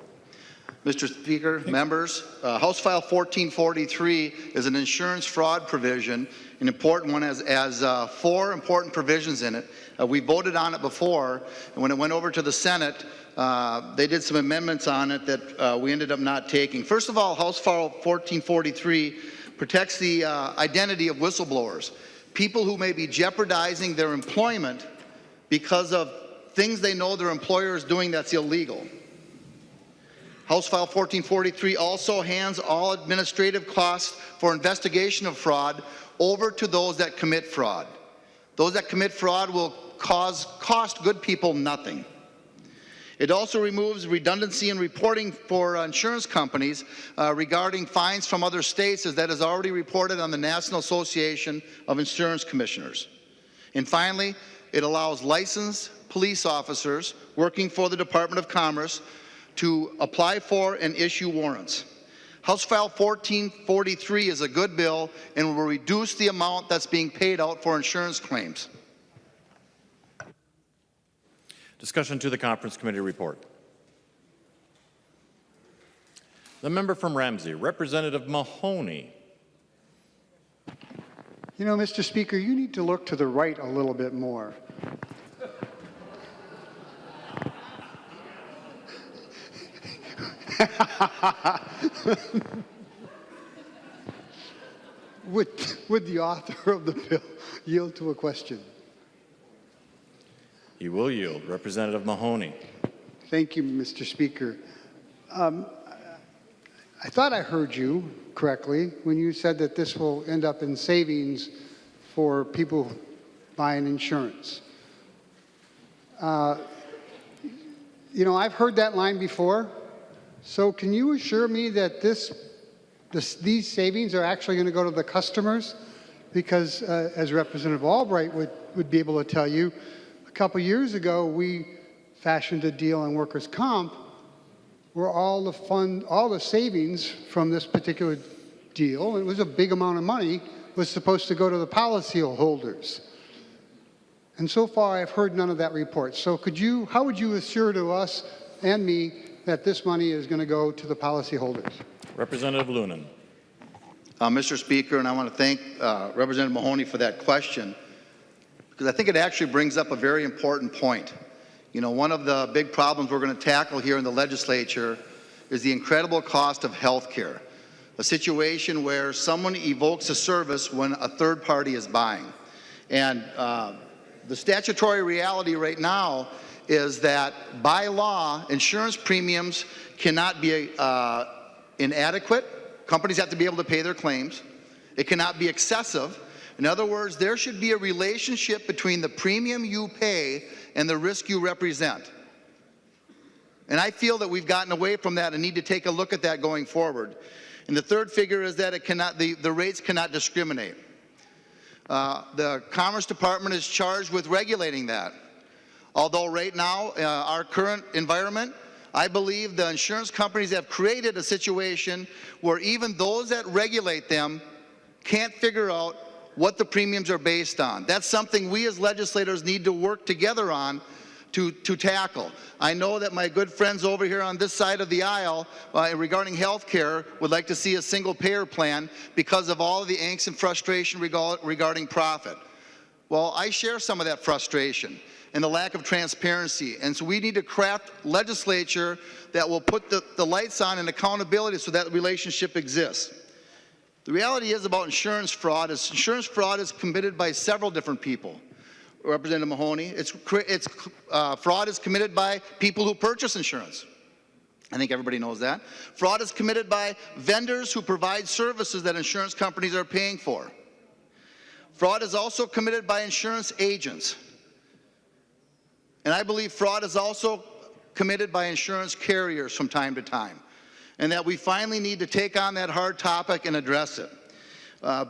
Speaker 11: Mr. Speaker, members, House File 1443 is an insurance fraud provision, an important one, has four important provisions in it. We voted on it before, and when it went over to the Senate, they did some amendments on it that we ended up not taking. First of all, House File 1443 protects the identity of whistleblowers, people who may be jeopardizing their employment because of things they know their employer is doing that's illegal. House File 1443 also hands all administrative costs for investigation of fraud over to those that commit fraud. Those that commit fraud will cost good people nothing. It also removes redundancy in reporting for insurance companies regarding fines from other states, as that is already reported on the National Association of Insurance Commissioners. And finally, it allows licensed police officers working for the Department of Commerce to apply for and issue warrants. House File 1443 is a good bill and will reduce the amount that's being paid out for insurance claims.
Speaker 9: Discussion to the Conference Committee report. The member from Ramsey, Representative Mahoney.
Speaker 4: You know, Mr. Speaker, you need to look to the right a little bit more. Would the author of the bill yield to a question?
Speaker 9: He will yield. Representative Mahoney.
Speaker 4: Thank you, Mr. Speaker. I thought I heard you correctly when you said that this will end up in savings for people buying insurance. You know, I've heard that line before. So can you assure me that these savings are actually going to go to the customers? Because as Representative Albright would be able to tell you, a couple years ago we fashioned a deal on workers' comp where all the savings from this particular deal, it was a big amount of money, was supposed to go to the policy holders. And so far I've heard none of that report. So how would you assure to us and me that this money is going to go to the policyholders?
Speaker 9: Representative Loonan.
Speaker 11: Mr. Speaker, and I want to thank Representative Mahoney for that question, because I think it actually brings up a very important point. You know, one of the big problems we're going to tackle here in the legislature is the incredible cost of health care, a situation where someone evokes a service when a third party is buying. And the statutory reality right now is that by law, insurance premiums cannot be inadequate. Companies have to be able to pay their claims. It cannot be excessive. In other words, there should be a relationship between the premium you pay and the risk you represent. And I feel that we've gotten away from that and need to take a look at that going forward. And the third figure is that the rates cannot discriminate. The Commerce Department is charged with regulating that. Although right now, our current environment, I believe the insurance companies have created a situation where even those that regulate them can't figure out what the premiums are based on. That's something we as legislators need to work together on
Speaker 1: to tackle. I know that my good friends over here on this side of the aisle regarding health care would like to see a single payer plan because of all of the angst and frustration regarding profit. Well, I share some of that frustration and the lack of transparency. And so we need to craft legislature that will put the lights on and accountability so that relationship exists. The reality is about insurance fraud is committed by several different people. Representative Mahoney, fraud is committed by people who purchase insurance. I think everybody knows that. Fraud is committed by vendors who provide services that insurance companies are paying for. Fraud is also committed by insurance agents. And I believe fraud is also committed by insurance carriers from time to time, and that we finally need to take on that hard topic and address it. I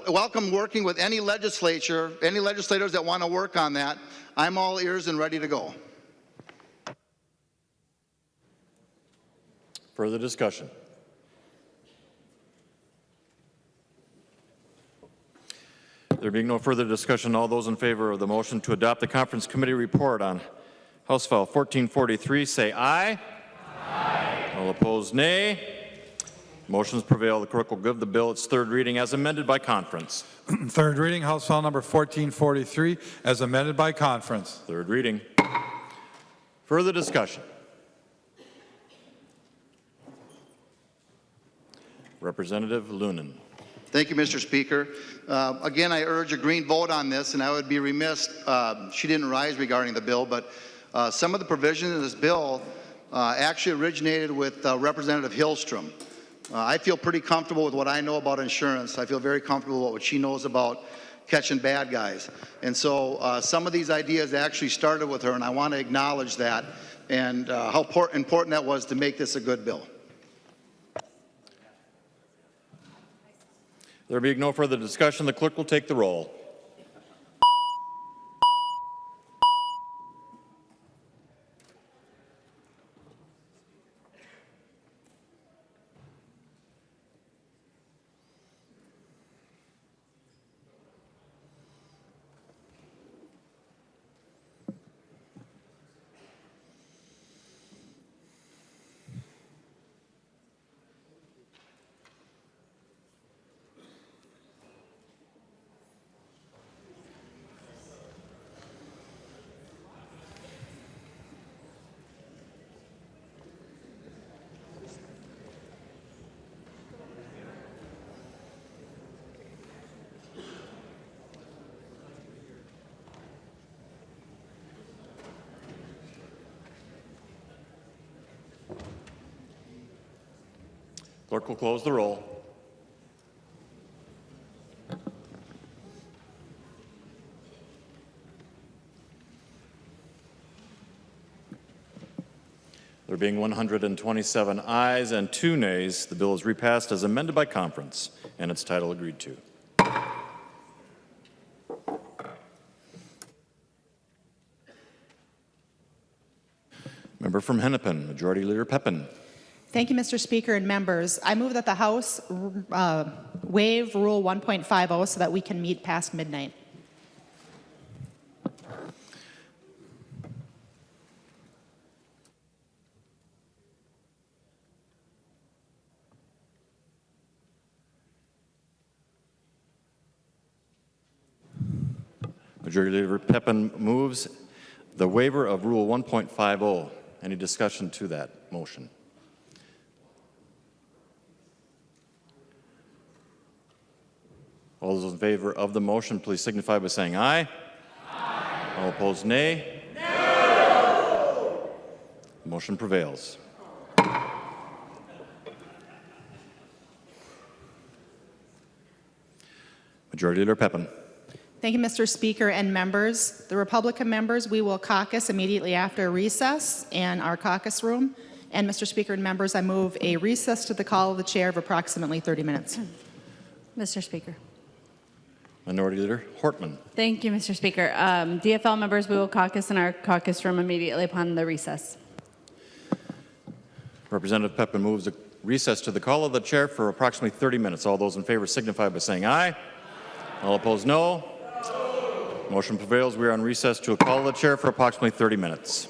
Speaker 1: welcome working with any legislators that want to work on that. I'm all ears and ready to go.
Speaker 9: Further discussion? There being no further discussion, all those in favor of the motion to adopt the conference committee report on House File 1443 say aye. Aye. All opposed, nay. Motions prevail. The clerk will give the bill its third reading as amended by conference.
Speaker 2: Third reading, House File number 1443, as amended by conference.
Speaker 9: Third reading. Further discussion? Representative Loonan.
Speaker 1: Thank you, Mr. Speaker. Again, I urge a green vote on this, and I would be remiss, she didn't rise regarding the bill, but some of the provisions in this bill actually originated with Representative Hillstrom. I feel pretty comfortable with what I know about insurance. I feel very comfortable with what she knows about catching bad guys. And so some of these ideas actually started with her, and I want to acknowledge that and how important that was to make this a good bill.
Speaker 9: There being no further discussion, the clerk will take the roll. Clerk will close the roll. There being 127 ayes and 2 nays, the bill is repassed as amended by conference and its title agreed to. Member from Hennepin, Majority Leader Pepin.
Speaker 8: Thank you, Mr. Speaker and members. I move that the House waive Rule 1.50 so that we can meet past midnight.
Speaker 9: Majority Leader Pepin moves the waiver of Rule 1.50. Any discussion to that motion? All those in favor of the motion, please signify by saying aye. Aye. All opposed, nay. No. The motion prevails. Majority Leader Pepin.
Speaker 8: Thank you, Mr. Speaker and members. The Republican members, we will caucus immediately after recess in our caucus room. And Mr. Speaker and members, I move a recess to the call of the chair of approximately 30 minutes.
Speaker 23: Mr. Speaker.
Speaker 9: Minority Leader Hortman.
Speaker 23: Thank you, Mr. Speaker. DFL members, we will caucus in our caucus room immediately upon the recess.
Speaker 9: Representative Pepin moves a recess to the call of the chair for approximately 30 minutes. All those in favor signify by saying aye. All opposed, no. Motion prevails. We are on recess to a call of the chair for approximately 30 minutes.